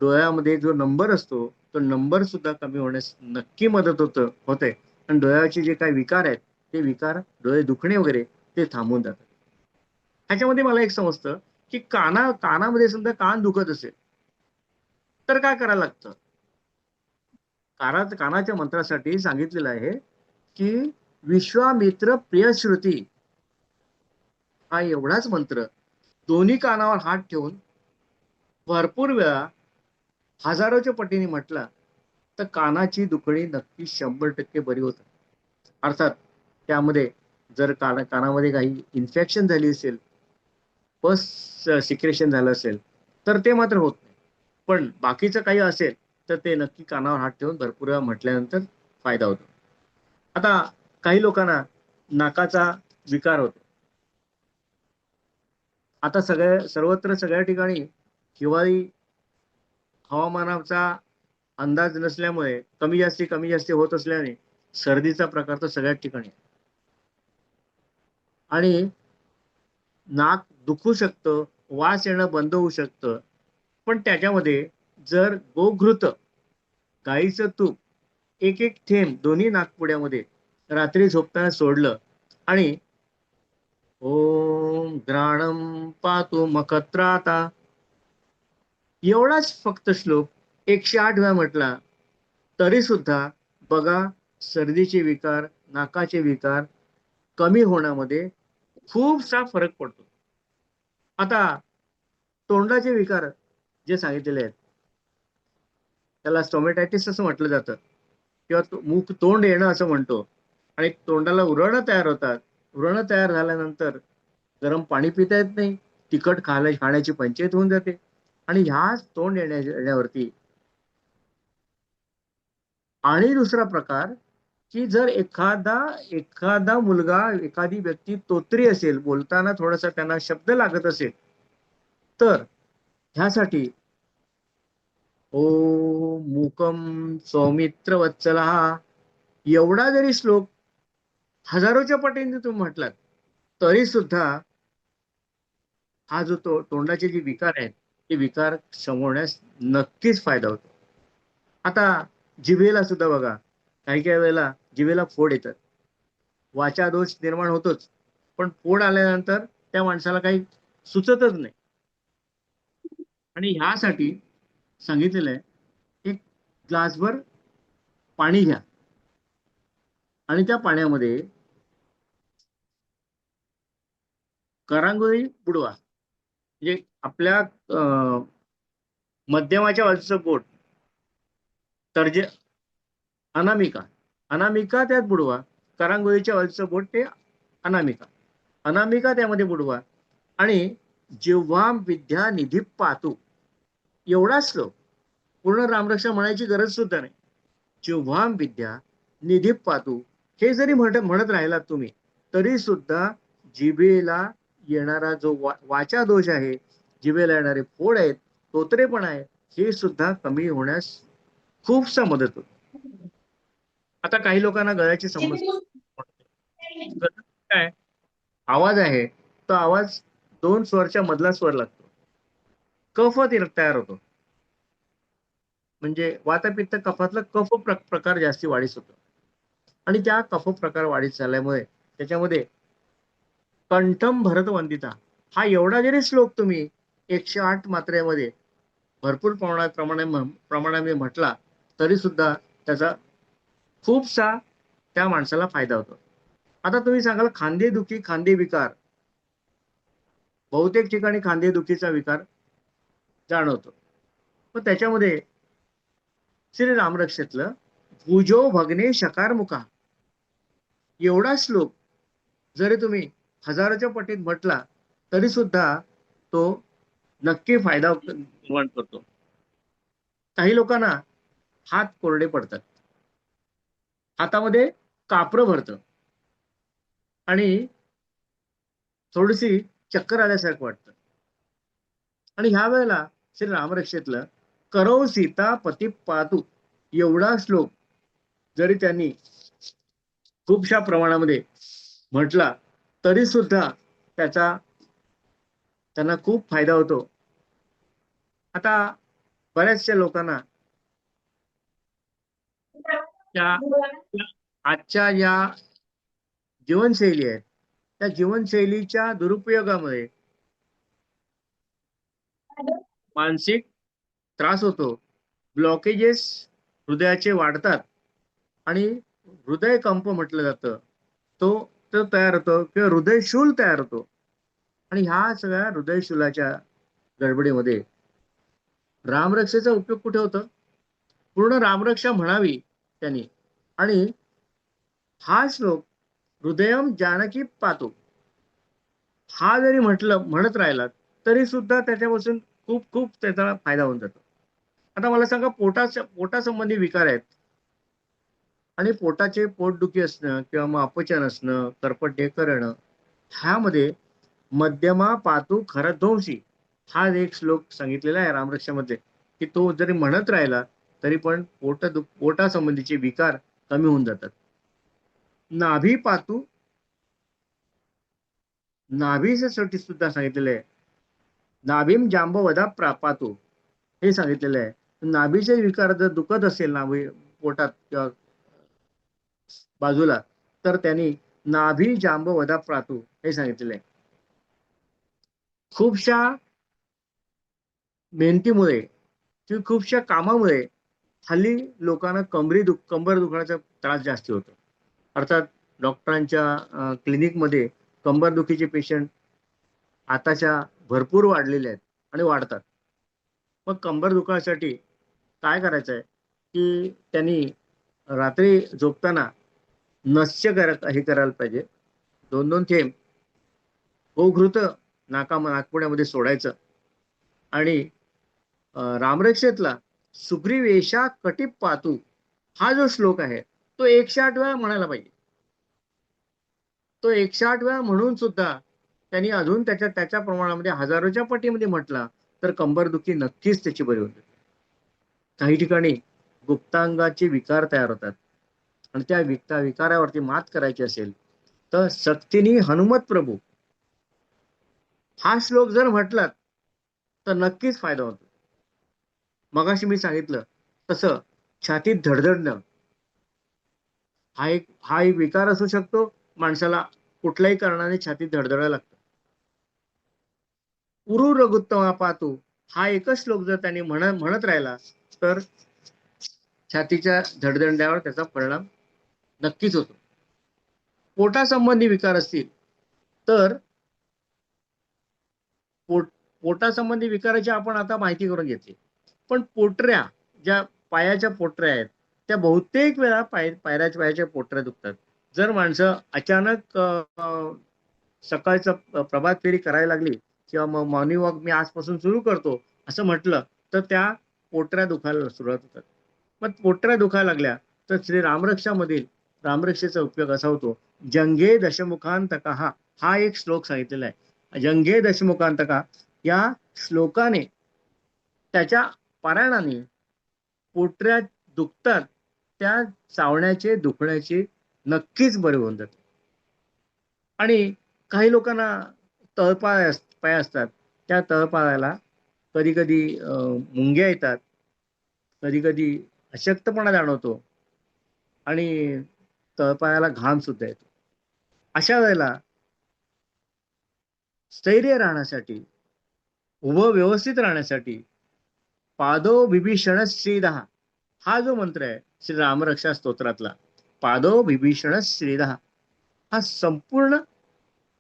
डोळ्यामध्ये जो नंबर असतो तो नंबर सुद्धा कमी होण्यास नक्की मदत होते आणि डोळ्याचे जे काही विकार आहेत ते विकार, डोळे दुखणे वगैरे, ते थांबून जातात. ह्याच्यामध्ये मला एक समजतं की कानामध्ये समजा कान दुखत असेल तर काय करायला लागतं. कानाच्या मंत्रासाठी सांगितलेलं आहे की विश्वामित्र प्रियश्रुती हा एवढाच मंत्र दोन्ही कानावर हात ठेवून भरपूर वेळा हजारोच्या पटीने म्हटला तर कानाची दुखणी नक्की 100% बरी होतात. अर्थात त्यामध्ये जर कानामध्ये काही इन्फेक्शन झाली असेल, पस सिक्रेशन झालं असेल तर ते मात्र होत नाही. पण बाकीचं काही असेल तर ते नक्की कानावर हात ठेवून भरपूर वेळा म्हटल्यानंतर फायदा होतो. आता काही लोकांना नाकाचा विकार होतो. आता सर्वत्र सगळ्या ठिकाणी हिवाळी हवामानाचा अंदाज नसल्यामुळे कमी जास्ती होत असल्याने सर्दीचा प्रकार तर सगळ्याच ठिकाणी आहे. आणि नाक दुखू शकतं, वास येणं बंद होऊ शकतं, पण त्याच्यामध्ये जर गोघृत, गाईचं तूप, एक थेंब दोन्ही नाकपुड्यामध्ये रात्री झोपताना सोडलं आणि ओम घ्राणम पातु मखत्राता एवढाच फक्त श्लोक 108 वेळा म्हटला तरी सुद्धा बघा सर्दीचे विकार, नाकाचे विकार कमी होण्यामध्ये खूपसा फरक पडतो. आता तोंडाचे विकार जे सांगितलेले आहेत त्याला स्टोमॅटायटिस असं म्हटलं जातं किंवा तोंड येणं असं म्हणतो. आणि तोंडाला उरळणं तयार होतात. उरळणं तयार झाल्यानंतर गरम पाणी पिता येत नाही, तिखट खाण्याची पंचायत होऊन जाते आणि ह्या तोंड येण्यावरती आणि दुसरा प्रकार की जर एखादा मुलगा, एखादी व्यक्ती तोत्री असेल, बोलताना थोडासा त्यांना शब्द लागत असेल तर ह्यासाठी ओम मूकम सौमित्र वत्सला एवढा जरी श्लोक हजारोच्या पटीने तुम्ही म्हटलात तरी सुद्धा हा जो तोंडाचे जे विकार आहेत ते विकार समोरण्यास नक्कीच फायदा होतो. आता जिभेला सुद्धा बघा, काही काही वेळेला जिभेला फोड येतात, वाचा दोष निर्माण होतोच, पण फोड आल्यानंतर त्या माणसाला काही सुचतच नाही. आणि ह्यासाठी सांगितलेलं आहे एक ग्लासभर पाणी घ्या आणि त्या पाण्यामध्ये करांगोळी बुडवा, म्हणजे आपल्या मध्यमाच्या बाजूचं बोट, तर्जे अनामिका त्यात बुडवा, करांगोळीच्या बाजूचं बोट ते अनामिका त्यामध्ये बुडवा आणि जेव्हा विद्या निधी पातू एवढा श्लोक पूर्ण रामरक्षा म्हणायची गरज सुद्धा नाही. जिव्हाम विद्या निधी पातू हे जरी म्हणत राहिलात तुम्ही, तरी सुद्धा जिभेला येणारा जो वाचा दोष आहे, जिभेला येणारे फोड आहेत, तोतरेपण आहे, हे सुद्धा कमी होण्यास खूपसा मदत होते. आता काही लोकांना गळ्याची समस्या काय, आवाज आहे तो आवाज 2 स्वरच्या मधला स्वर लागतो, कफ तयार होतो. म्हणजे वातपित्त कफातला कफ प्रकार जास्ती वाढीस होतो. आणि त्या कफ प्रकार वाढीस झाल्यामुळे त्याच्यामध्ये कंठम भरत वंदिता हा एवढा जरी श्लोक तुम्ही 108 मात्रेमध्ये भरपूर प्रमाणामध्ये म्हटला, तरी सुद्धा त्याचा खूपसा त्या माणसाला फायदा होतो. आता तुम्ही सांगाल खांदेदुखी, खांदे विकार, बहुतेक ठिकाणी खांदेदुखीचा विकार जाणवतो. पण त्याच्यामध्ये श्री रामरक्षेतलं भुजो भगने शकारमुखा एवढा श्लोक जरी तुम्ही हजाराच्या पटीत म्हटला, तरी सुद्धा तो नक्की फायदा निर्माण करतो. काही लोकांना हात कोरडे पडतात, हातामध्ये कापरं भरतं आणि थोडीशी चक्कर आल्यासारखं वाटतं. आणि ह्या वेळेला श्री रामरक्षेतलं करौ सीता पती पातू एवढा श्लोक जरी त्यांनी खूपशा प्रमाणामध्ये म्हटला, तरी सुद्धा त्याचा त्यांना खूप फायदा होतो. आता बऱ्याचशा लोकांना आजच्या या जीवनशैली आहेत, त्या जीवनशैलीच्या दुरुपयोगामुळे मानसिक त्रास होतो, ब्लॉकेजेस हृदयाचे वाढतात आणि हृदयकंप म्हटलं जातं, तो तयार होतो किंवा हृदयशूल तयार होतो. आणि ह्या सगळ्या हृदयशूलाच्या गडबडीमध्ये रामरक्षेचा उपयोग कुठे होतो? पूर्ण रामरक्षा म्हणावी त्यांनी. आणि हा श्लोक हृदयम जानकी पातो हा जरी म्हणत राहिला, तरी सुद्धा त्याच्यापासून खूप खूप त्याचा फायदा होऊन जातो. आता मला सांगा, पोटासंबंधी विकार आहेत आणि पोटाचे पोटदुखी असणं किंवा मग अपचन असणं, करपट ढेकर येणं, ह्यामध्ये मध्यमा पातू खरध्वंसी हा एक श्लोक सांगितलेला आहे रामरक्षामध्ये, की तो जरी म्हणत राहिला तरी पण पोटासंबंधीचे विकार कमी होऊन जातात. नाभी पातू, नाभीसाठी सुद्धा सांगितलेलं आहे. नाभीम जांबवदा पातू हे सांगितलेलं आहे. नाभीचे विकार जर दुखत असेल नाभी पोटात किंवा बाजूला, तर त्यांनी नाभी जांबवदा प्रातू हे सांगितलेलं आहे. खूपशा मेहनतीमुळे किंवा खूपशा कामामुळे हल्ली लोकांना कंबर दुखण्याचा त्रास जास्त होतो. अर्थात डॉक्टरांच्या क्लिनिकमध्ये कंबरदुखीचे पेशंट आताच्या भरपूर वाढलेले आहेत आणि वाढतात. मग कंबर दुखण्यासाठी काय करायचं आहे की त्यांनी रात्री झोपताना नस्य हे करायला पाहिजे. 2-2 थेंब गोघृत नाकपुड्यामध्ये सोडायचं आणि रामरक्षेतला सुग्रीवेशा कटिप पातू हा जो श्लोक आहे तो 108 वेळा म्हणायला पाहिजे. तो 108 वेळा म्हणून सुद्धा त्यांनी अजून त्याच्या प्रमाणामध्ये हजारोच्या पटीमध्ये म्हटला, तर कंबरदुखी नक्कीच त्याची बरी होते. काही ठिकाणी गुप्तांगाचे विकार तयार होतात आणि त्या विकारावरती मात करायची असेल तर सक्तीने हनुमत प्रभू हा श्लोक जर म्हटलात तर नक्कीच फायदा होतो. मगाशी मी सांगितलं तसं छातीत धडधडणं हा एक विकार असू शकतो. माणसाला कुठल्याही कारणाने छातीत धडधडायला लागतं. उरु रघुत्तमा पातू हा एकच श्लोक जर त्यांनी म्हणत राहिला, तर छातीच्या धडधडण्यावर त्याचा परिणाम नक्कीच होतो. पोटासंबंधी विकार असतील तर पोटासंबंधी विकाराची आपण आता माहिती करून घेतली. पण पोटऱ्या, ज्या पायाच्या पोटऱ्या आहेत, त्या बहुतेक वेळा पायाच्या पोटऱ्या दुखतात. जर माणसं अचानक सकाळचं प्रभात फेरी करायला लागली किंवा मग मॉर्निंग वॉक मी आजपासून सुरू करतो असं म्हटलं, तर त्या पोटऱ्या दुखायला सुरुवात होतात. मग पोटऱ्या दुखायला लागल्या तर श्री रामरक्षामधील रामरक्षेचा उपयोग असा होतो, जंगे दशमुखांतका हा एक श्लोक सांगितलेला आहे. जंगे दशमुखांतका या श्लोकाने, त्याच्या पारायणाने पोटऱ्या दुखतात त्या चावण्याचे दुखण्याचे नक्कीच बरे होऊन जातात. आणि काही लोकांना पाय असतात, त्या तळपायाला कधी कधी मुंग्या येतात, कधी कधी अशक्तपणा जाणवतो आणि तळपायाला घाम सुद्धा येतो. अशा वेळेला स्थैर्य राहण्यासाठी, उभं व्यवस्थित राहण्यासाठी पादो विभीषण श्रीदहा हा जो मंत्र आहे श्री रामरक्षा स्तोत्रातला, पादो विभीषण श्रीदहा, हा संपूर्ण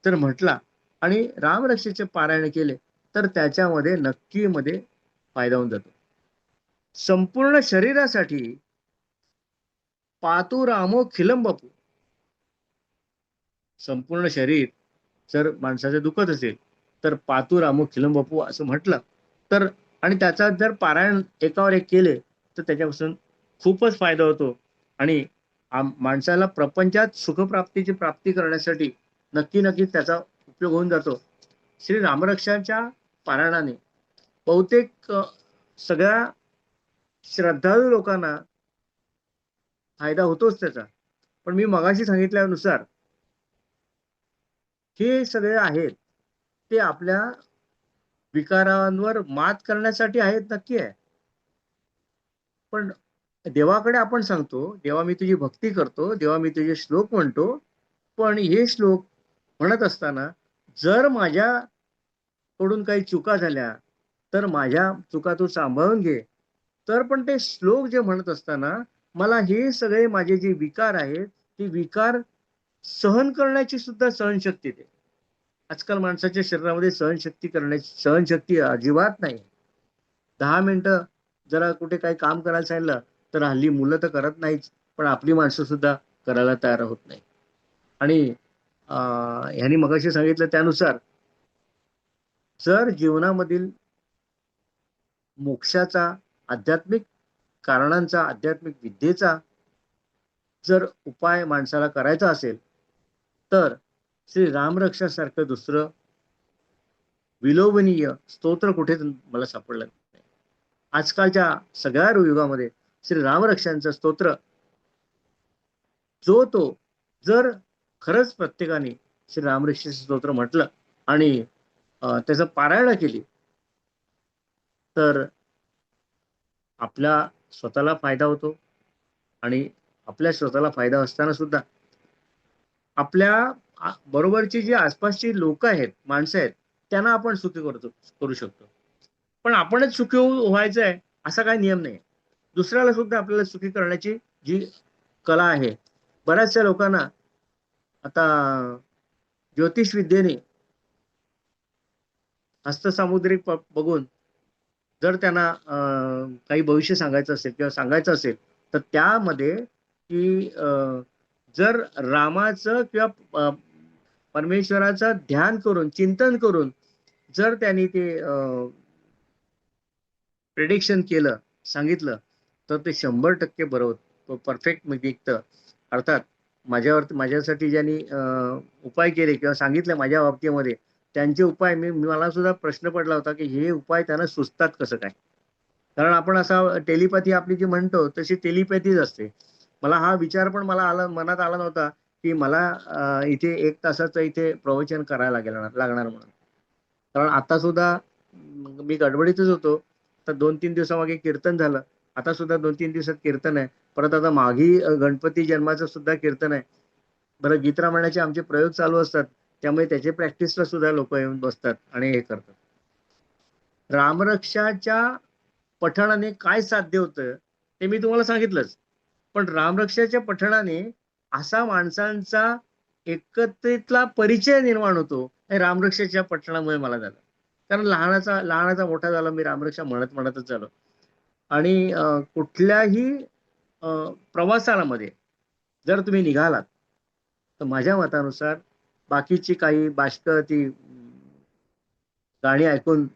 जर म्हटला आणि रामरक्षेचे पारायण केले तर त्याच्यामध्ये नक्की मध्ये फायदा होऊन जातो. संपूर्ण शरीरासाठी पातू रामो खिलम बापू, संपूर्ण शरीर जर माणसाचं दुखत असेल तर पातू रामो खिलम बापू असं म्हटलं तर, आणि त्याचा जर पारायण एकावर एक केले तर त्याच्यापासून खूपच फायदा होतो. आणि माणसाला प्रपंचात सुखप्राप्तीची प्राप्ती करण्यासाठी नक्की नक्कीच त्याचा उपयोग होऊन जातो. श्री रामरक्षाच्या पारायणाने बहुतेक सगळ्या श्रद्धाळू लोकांना फायदा होतोच त्याचा. पण मी मगाशी सांगितल्यानुसार हे सगळे आहेत ते आपल्या विकारांवर मात करण्यासाठी आहेत, नक्की आहे. पण देवाकडे आपण सांगतो, देवा मी तुझी भक्ती करतो, देवा मी तुझे श्लोक म्हणतो, पण हे श्लोक म्हणत असताना जर माझ्याकडून काही चुका झाल्या तर माझ्या चुका तू सांभाळून घे. तर पण ते श्लोक जे म्हणत असताना मला हे सगळे माझे जे विकार आहेत ते विकार सहन करण्याची सुद्धा सहनशक्ती दे. आजकाल माणसाच्या शरीरामध्ये सहनशक्ती अजिबात नाही. 10 मिनिटं जरा कुठे काही काम करायला सांगितलं तर हल्ली मुलं तर करत नाहीच, पण आपली माणसं सुद्धा करायला तयार होत नाही. आणि ह्यांनी मगाशी सांगितलं त्यानुसार जर जीवनामधील मोक्षाचा, आध्यात्मिक कारणांचा, आध्यात्मिक विद्येचा जर उपाय माणसाला करायचा असेल तर श्री रामरक्षासारखं दुसरं विलोभनीय स्तोत्र कुठेच मला सापडलं नाही. आजकालच्या सगळ्या युगामध्ये श्री रामरक्षांचं स्तोत्र तो जर खरंच प्रत्येकाने श्री रामरक्षाचं स्तोत्र म्हटलं आणि त्याचं पारायण केली तर आपल्या स्वतःला फायदा होतो. आणि आपल्या स्वतःला फायदा असताना सुद्धा आपल्या बरोबरची जी आसपासची लोक आहेत, माणसं आहेत, त्यांना आपण सुखी करू शकतो. पण आपणच सुखी व्हायचं आहे असा काही नियम नाही. दुसऱ्याला सुद्धा आपल्याला सुखी करण्याची जी कला आहे. बऱ्याचशा लोकांना आता ज्योतिष विद्येने हस्तसामुद्रिक बघून जर त्यांना काही भविष्य सांगायचं असेल किंवा सांगायचं असेल तर त्यामध्ये की जर रामाचं किंवा परमेश्वराचं ध्यान करून, चिंतन करून जर त्यांनी ते प्रेडिक्शन केलं, सांगितलं तर ते 100% बरोबर परफेक्ट निघतं. अर्थात माझ्यासाठी ज्यांनी उपाय केले किंवा सांगितले माझ्या बाबतीमध्ये, त्यांचे उपाय मला सुद्धा प्रश्न पडला होता की हे उपाय त्यांना सुचतात कसं काय. कारण आपण असा टेलिपॅथी आपली जी म्हणतो तशी टेलिपॅथीच असते. मला हा विचार पण मनात आला नव्हता की मला इथे 1 तासाचं इथे प्रवचन करायला लागणार म्हणून. कारण आता सुद्धा मी गडबडीतच होतो. तर 2-3 दिवसामागे कीर्तन झालं, आता सुद्धा 2-3 दिवसात कीर्तन आहे. परत आता माघी गणपती जन्माचं सुद्धा कीर्तन आहे. बरं, गीत रामायणाचे आमचे प्रयोग चालू असतात, त्यामुळे त्याचे प्रॅक्टिसला सुद्धा लोक येऊन बसतात आणि हे करतात. रामरक्षाच्या पठणाने काय साध्य होतं ते मी तुम्हाला सांगितलंच. पण रामरक्षाच्या पठणाने असा माणसांचा एकत्रितला परिचय निर्माण होतो. हे रामरक्षाच्या पठणामुळे मला झालं. कारण लहानाचा मोठा झाला, मी रामरक्षा म्हणतच झालो. आणि कुठल्याही प्रवासाला मध्ये जर तुम्ही निघालात तर माझ्या मतानुसार बाकीची काही बाष्कळ ती गाणी ऐकून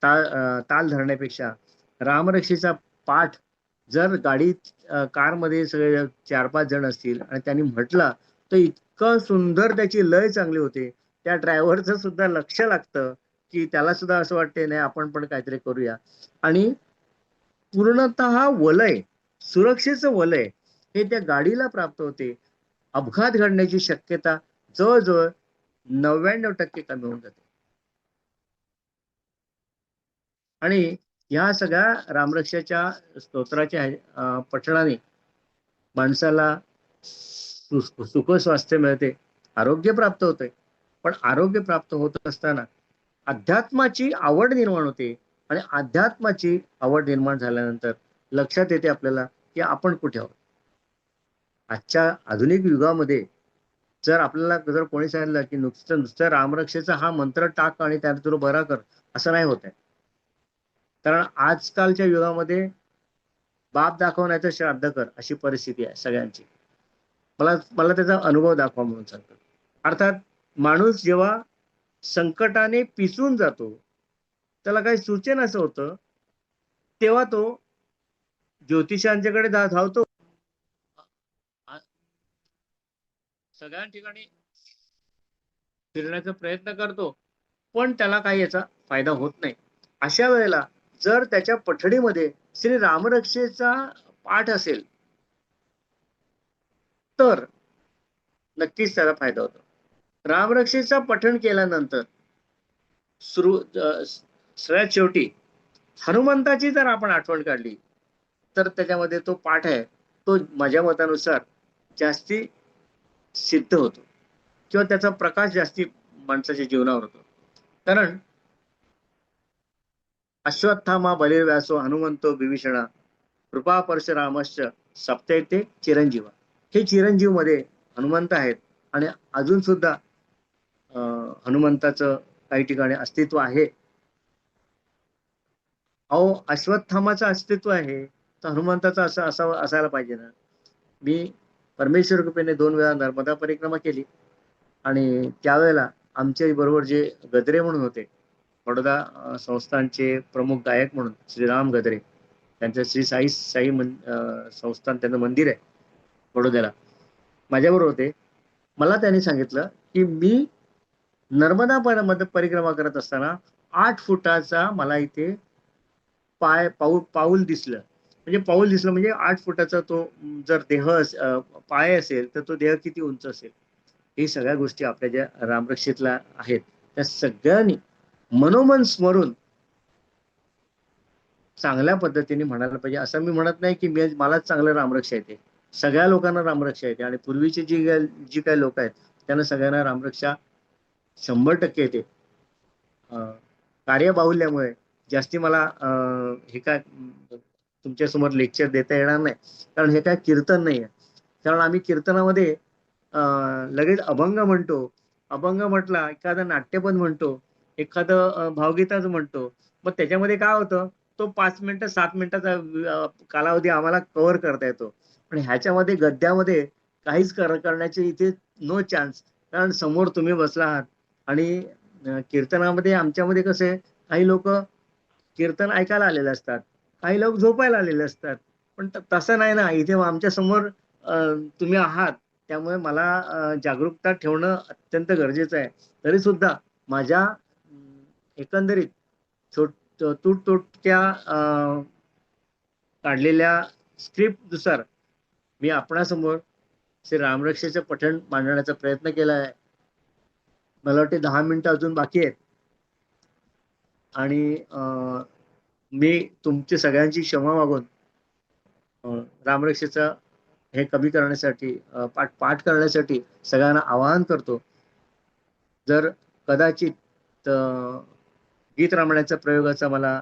ताल धरण्यापेक्षा रामरक्षेचा पाठ जर गाडीत कारमध्ये सगळे 4-5 जण असतील आणि त्यांनी म्हटला तर इतकं सुंदर त्याची लय चांगली होते. त्या ड्रायव्हरचं सुद्धा लक्ष लागतं की त्याला सुद्धा असं वाटते नाही आपण पण काहीतरी करूया. आणि पूर्णतः वलय, सुरक्षेचं वलय हे त्या गाडीला प्राप्त होते. अपघात घडण्याची शक्यता जवळजवळ 99% कमी होऊन जाते. आणि ह्या सगळ्या रामरक्षाच्या स्तोत्राच्या पठणाने माणसाला सुख स्वास्थ्य मिळते, आरोग्य प्राप्त होते. पण आरोग्य प्राप्त होत असताना अध्यात्माची आवड निर्माण होते. आणि अध्यात्माची आवड निर्माण झाल्यानंतर लक्षात येते आपल्याला की आपण कुठे आहोत. आजच्या आधुनिक युगामध्ये जर आपल्याला जर कोणी सांगितलं की नुसतं रामरक्षेचा हा मंत्र टाक आणि त्यात तुला बरा कर, असं नाही होत आहे. कारण आजकालच्या युगामध्ये बाप दाखवण्याचं श्राद्ध कर अशी परिस्थिती आहे सगळ्यांची. मला मला त्याचा अनुभव दाखवा म्हणून सांगतो. अर्थात माणूस जेव्हा संकटाने पिसून जातो, त्याला काही सुचेन असं होतं, तेव्हा तो ज्योतिषांच्याकडे धावतो. सगळ्या ठिकाणी फिरण्याचा प्रयत्न करतो, पण त्याला काही याचा फायदा होत नाही. अशा वेळेला जर त्याच्या पठडीमध्ये श्री रामरक्षेचा पाठ असेल तर नक्कीच त्याला फायदा होतो. रामरक्षेचा पठण केल्यानंतर सगळ्यात शेवटी हनुमंताची जर आपण आठवण काढली तर त्याच्यामध्ये तो पाठ आहे तो माझ्या मतानुसार जास्ती सिद्ध होतो किंवा त्याचा प्रकाश जास्ती माणसाच्या जीवनावर होतो. कारण अश्वत्थामा बलिर्व्यासो हनुमंतो विभीषणा कृपा परशुरामश्च सप्तैते चिरंजीवा. हे चिरंजीव मध्ये हनुमंत आहेत. आणि अजून सुद्धा हनुमंताचं काही ठिकाणी अस्तित्व आहे. अहो अश्वत्थामाचं अस्तित्व आहे तर हनुमंताचं असं असायला पाहिजे ना. मी परमेश्वर कृपेने 2 वेळा नर्मदा परिक्रमा केली आणि त्यावेळेला आमच्या बरोबर जे गद्रे म्हणून होते, बडोदा संस्थानचे प्रमुख गायक म्हणून श्रीराम गद्रे, त्यांचं श्री साई संस्थान त्यांचं मंदिर आहे बडोद्याला, माझ्याबरोबर होते. मला त्यांनी सांगितलं की मी नर्मदा परिक्रमा करत असताना 8 फुटाचा मला इथे पाऊल दिसलं. म्हणजे पाऊल दिसलं म्हणजे 8 फुटाचा तो जर देह पाय असेल तर तो देह किती उंच असेल. हे सगळ्या गोष्टी आपल्या ज्या रामरक्षेतल्या आहेत त्या सगळ्यांनी मनोमन स्मरून चांगल्या पद्धतीने म्हणायला पाहिजे. असं मी म्हणत नाही की मलाच चांगलं रामरक्षा येते, सगळ्या लोकांना रामरक्षा येते. आणि पूर्वीचे जी काही लोक आहेत त्यांना सगळ्यांना रामरक्षा 100% येते. कार्यबाहुल्यामुळे जास्ती मला हे काय तुमच्या समोर लेक्चर देता येणार नाही, कारण हे काय कीर्तन नाही आहे. कारण आम्ही कीर्तनामध्ये लगेच अभंग म्हणतो. अभंग म्हटला एखादं नाट्यपद म्हणतो, एखादं भावगीताच म्हणतो. मग त्याच्यामध्ये काय होतं, तो 5 मिनिटं 7 मिनिटाचा कालावधी आम्हाला कव्हर करता येतो. पण ह्याच्यामध्ये गद्यामध्ये काहीच करण्याचे इथे नो चान्स. कारण समोर तुम्ही बसला आहात आणि कीर्तनामध्ये आमच्यामध्ये कसे काही लोक कीर्तन ऐकायला आलेले असतात, काही लोक झोपायला आलेले असतात. पण तसं नाही ना, इथे आमच्या समोर तुम्ही आहात. त्यामुळे मला जागरूकता ठेवणं अत्यंत गरजेचं आहे. तरी सुद्धा माझ्या एकंदरीत तुटत्या काढलेल्या स्क्रिप्ट नुसार मी आपणासमोर श्री रामरक्षेचं पठण मांडण्याचा प्रयत्न केला आहे. मला वाटते 10 मिनिटं अजून बाकी आहेत. आणि मी तुमची सगळ्यांची क्षमा मागून रामरक्षेचा हे कमी करण्यासाठी पाठ करण्यासाठी सगळ्यांना आवाहन करतो. जर कदाचित गीत रामायणाच्या प्रयोगाचा मला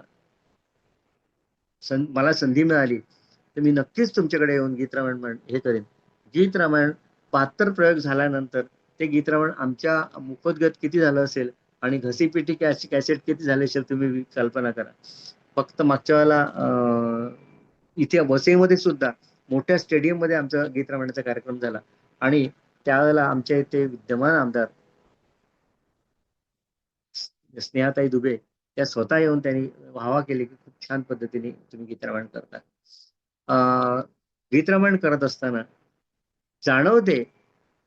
संधी मिळाली तर मी नक्कीच तुमच्याकडे येऊन गीत रामायण हे करेन. गीत रामायण 72 प्रयोग झाल्यानंतर ते गीत रामायण आमच्या मुखोद्गत किती झालं असेल आणि घसीपिटी कॅसेट किती झाले असेल तुम्ही कल्पना करा. फक्त मागच्या वेळेला इथे वसईमध्ये सुद्धा मोठ्या स्टेडियम मध्ये आमचा गीत रामायणाचा कार्यक्रम झाला आणि त्यावेळेला आमच्या इथे विद्यमान आमदार स्नेहाताई दुबे त्या स्वतः येऊन त्यांनी वाहवा केली की खूप छान पद्धतीने तुम्ही गीतरामायण करता. गीतरामायण करत असताना जाणवते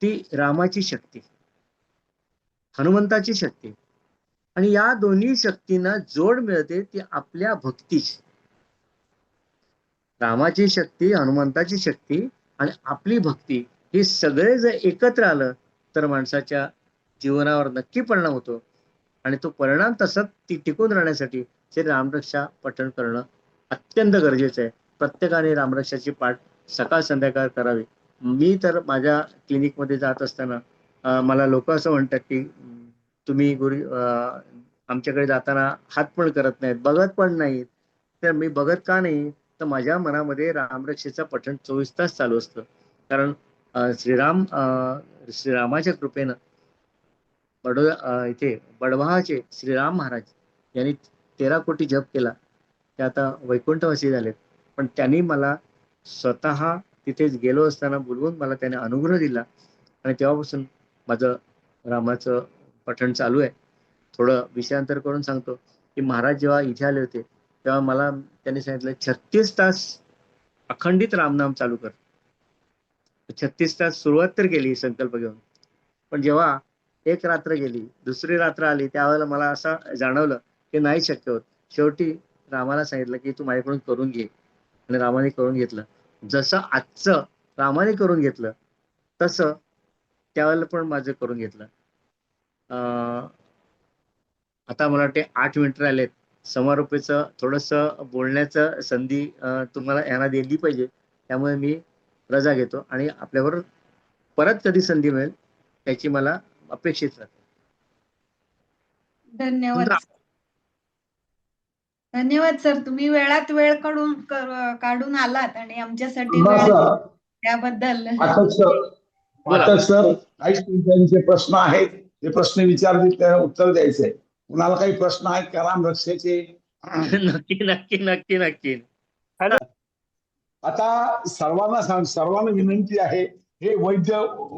ती रामाची शक्ती, हनुमंताची शक्ती, आणि या दोन्ही शक्तींना जोड मिळते ती आपल्या भक्तीची. रामाची शक्ती, हनुमंताची शक्ती आणि आपली भक्ती, हे सगळे जर एकत्र आलं तर माणसाच्या जीवनावर नक्की परिणाम होतो. आणि तो परिणाम तसंच टिकून राहण्यासाठी ते रामरक्षा पठण करणं अत्यंत गरजेचं आहे. प्रत्येकाने रामरक्षाची पाठ सकाळ संध्याकाळ करावी. मी तर माझ्या क्लिनिकमध्ये जात असताना मला लोक असं म्हणतात की तुम्ही आमच्याकडे जाताना हात पण करत नाहीत, बघत पण नाहीत. तर मी बघत का नाही, तर माझ्या मनामध्ये रामरक्षेचं पठण 24 तास चालू असतं. कारण श्रीरामाच्या कृपेनं इथे बडवाहाचे श्रीराम महाराज यांनी 13 कोटी जप केला. ते आता वैकुंठवासी झालेत. पण त्यांनी मला स्वतः तिथेच गेलो असताना बोलवून मला त्याने अनुग्रह दिला आणि तेव्हापासून माझं रामाचं पठण चालू आहे. थोडं विषयांतर करून सांगतो की महाराज जेव्हा इथे आले होते तेव्हा मला त्यांनी सांगितलं 36 तास अखंडित रामनाम चालू कर. 36 तास सुरुवात तर केली संकल्प घेऊन, पण जेव्हा एक रात्र गेली, दुसरी रात्र आली, त्यावेळेला मला असं जाणवलं की नाही शक्य होत. शेवटी रामाला सांगितलं की तू माझ्याकडून करून घे, आणि रामाने करून घेतलं. जसं आजचं रामाने करून घेतलं तसं त्यावेळेला पण माझं करून घेतलं. आता मला वाटते 8 मिनिटं राहिलेत. समारोपीचं थोडंसं बोलण्याचं संधी तुम्हाला यांना दिली पाहिजे. त्यामुळे मी रजा घेतो आणि आपल्याबरोबर परत कधी संधी मिळेल त्याची मला अपेक्षित राहते. धन्यवाद. धन्यवाद सर, तुम्ही वेळात वेळ काढून आलात आणि आमच्यासाठी त्याबद्दल. पाठक सर, काही तुमचे प्रश्न आहेत, ते प्रश्न विचारतील त्याला उत्तर द्यायचंय. कुणाला काही प्रश्न आहेत का रामरक्षेचे? नक्की नक्की नक्की नक्की. आता सर्वांना विनंती आहे, हे वैद्य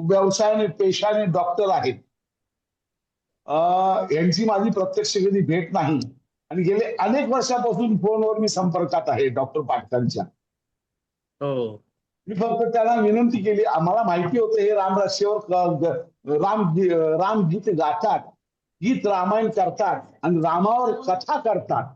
व्यवसायाने पेशाने डॉक्टर आहेत. यांची माझी प्रत्यक्ष कधी भेट नाही आणि गेले अनेक वर्षापासून फोनवर मी संपर्कात आहे डॉक्टर पाटकांच्या. मी फक्त त्यांना विनंती केली, आम्हाला माहिती होतं हे रामरक्षेवर रामगीत गातात, गीत रामायण करतात आणि रामावर कथा करतात,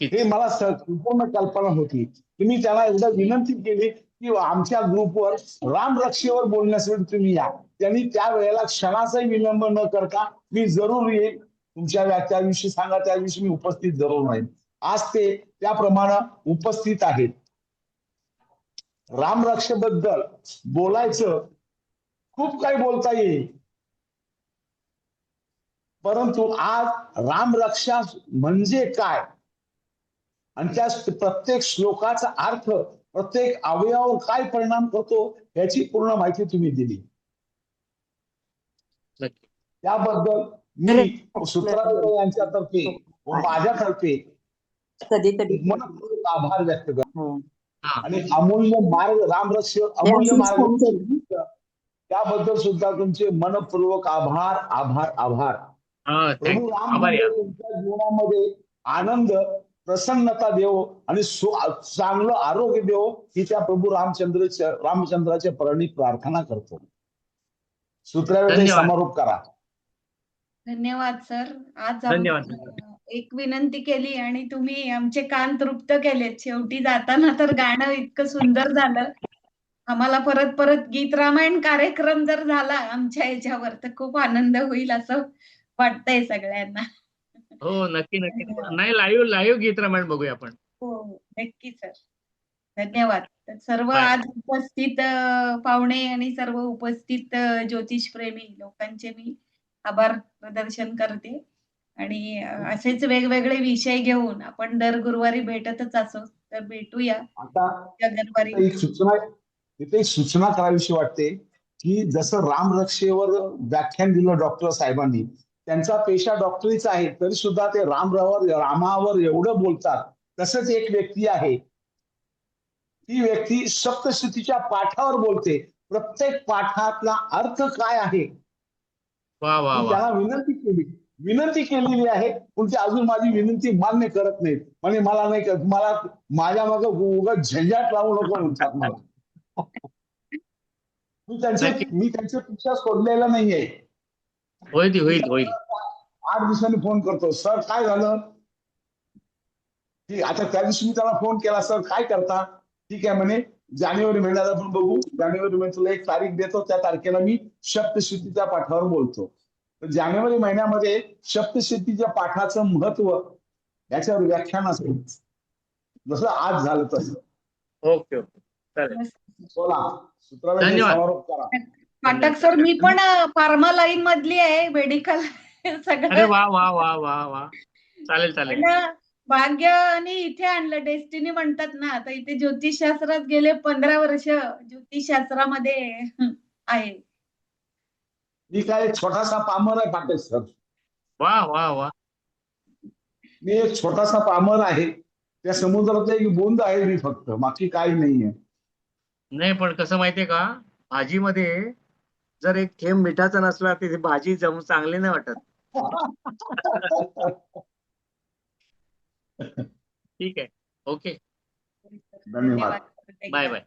हे मला संपूर्ण कल्पना होती. मी त्यांना एकदा विनंती केली की आमच्या ग्रुपवर रामरक्षेवर बोलण्यासाठी तुम्ही या. त्यांनी त्या वेळेला क्षणाचाही विलंब न करता मी जरूर येईल, तुमच्या त्याविषयी सांगा, त्याविषयी मी उपस्थित जरूर राहील. आज ते त्याप्रमाणे उपस्थित आहेत. रामरक्षेबद्दल बोलायचं खूप काही बोलता येईल, परंतु आज रामरक्षा म्हणजे काय आणि त्या प्रत्येक श्लोकाचा अर्थ प्रत्येक अवयवावर काय परिणाम करतो याची पूर्ण माहिती तुम्ही दिली. त्याबद्दल मी सूत्रधार यांच्यातर्फे व माझ्यातर्फे मनपूर्वक आभार व्यक्त करतो. आणि अमूल्य मार्ग रामरक्ष अमूल्य मार्ग त्याबद्दल सुद्धा तुमचे मनपूर्वक आभार आभार आभार. प्रभू राम तुमच्या जीवनामध्ये आनंद प्रसन्नता देव आणि चांगलं आरोग्य देव ही त्या प्रभू रामचंद्राच्या परणी प्रार्थना करतो. सूत्रावेळी समारोप करा. धन्यवाद सर. आज एक विनंती केली आणि तुम्ही आमचे कान तृप्त केलेत. शेवटी जाताना तर गाणं इतकं सुंदर झालं. आम्हाला परत परत गीत रामायण कार्यक्रम जर झाला आमच्या याच्यावर तर खूप आनंद होईल असं वाटतंय सगळ्यांना. हो नक्की नक्की. नाही, लाईव्ह गीत रामायण बघूया आपण. हो नक्की सर. धन्यवाद. सर्व आज उपस्थित पाहुणे आणि सर्व उपस्थित ज्योतिषप्रेमी लोकांचे मी आभार प्रदर्शन करते आणि असेच वेगवेगळे विषय घेऊन आपण दर गुरुवारी भेटतच असो, तर भेटूया. आता इथे एक सूचना करावीशी वाटते की जसं रामरक्षेवर व्याख्यान दिलं डॉक्टर साहेबांनी, त्यांचा पेशा डॉक्टरीचा आहे, तरी सुद्धा ते रामावर एवढं बोलतात. तसंच एक व्यक्ती आहे, ती व्यक्ती सप्तशतीच्या पाठावर बोलते. प्रत्येक पाठातला अर्थ काय आहे, त्याला विनंती केली विनंती केलेली आहे, पण ते अजून माझी विनंती मान्य करत नाहीत. म्हणजे मला नाही करत, मला माझ्या मागे उगाच झंझाट लावू नको म्हणतात मला. नक्की मी त्यांच्या पिच्छा सोडलेला नाहीये. होईल मी होईल होईल. त्यांना 8 दिवसांनी फोन करतो, सर काय झालं. ठीक, आता त्या दिवशी मी त्याला फोन केला, सर काय करता. ठीक आहे म्हणे, जानेवारी महिन्यात आपण बघू, जानेवारी महिन्यात तुला एक तारीख देतो, त्या तारखेला मी सप्तशतीच्या पाठावर बोलतो. तर जानेवारी महिन्यामध्ये सप्तशतीच्या पाठाचं महत्व याच्यावर व्याख्यान असेल, जसं आज झालं तसं. ओके ओके चालेल. बोला, सूत्राला धन्यवाद. समारोप करा. पाठक सर, मी पण फार्मा लाईन मधली आहे, मेडिकल अरे सगळं. वा वा वा वा वा. चालेल चालेल. पण भाग्याने इथे आणलं, डेस्टिनी म्हणतात ना. आता इथे ज्योतिषशास्त्रात गेले 15 वर्ष ज्योतिषशास्त्रामध्ये आहे. मी काय छोटासा पामर आहे पाटील सर. वा वा वा. मी एक छोटासा पामर आहे, त्या समुद्रात एक बोंद आहे मी, फक्त बाकी काही नाहीये. नाही पण कसं माहितीये का, भाजीमध्ये जर एक थेंब मिठाचा नसला तर ती भाजी चांगली नाही वाटत. ठीक आहे. ओके. धन्यवाद. Bye bye.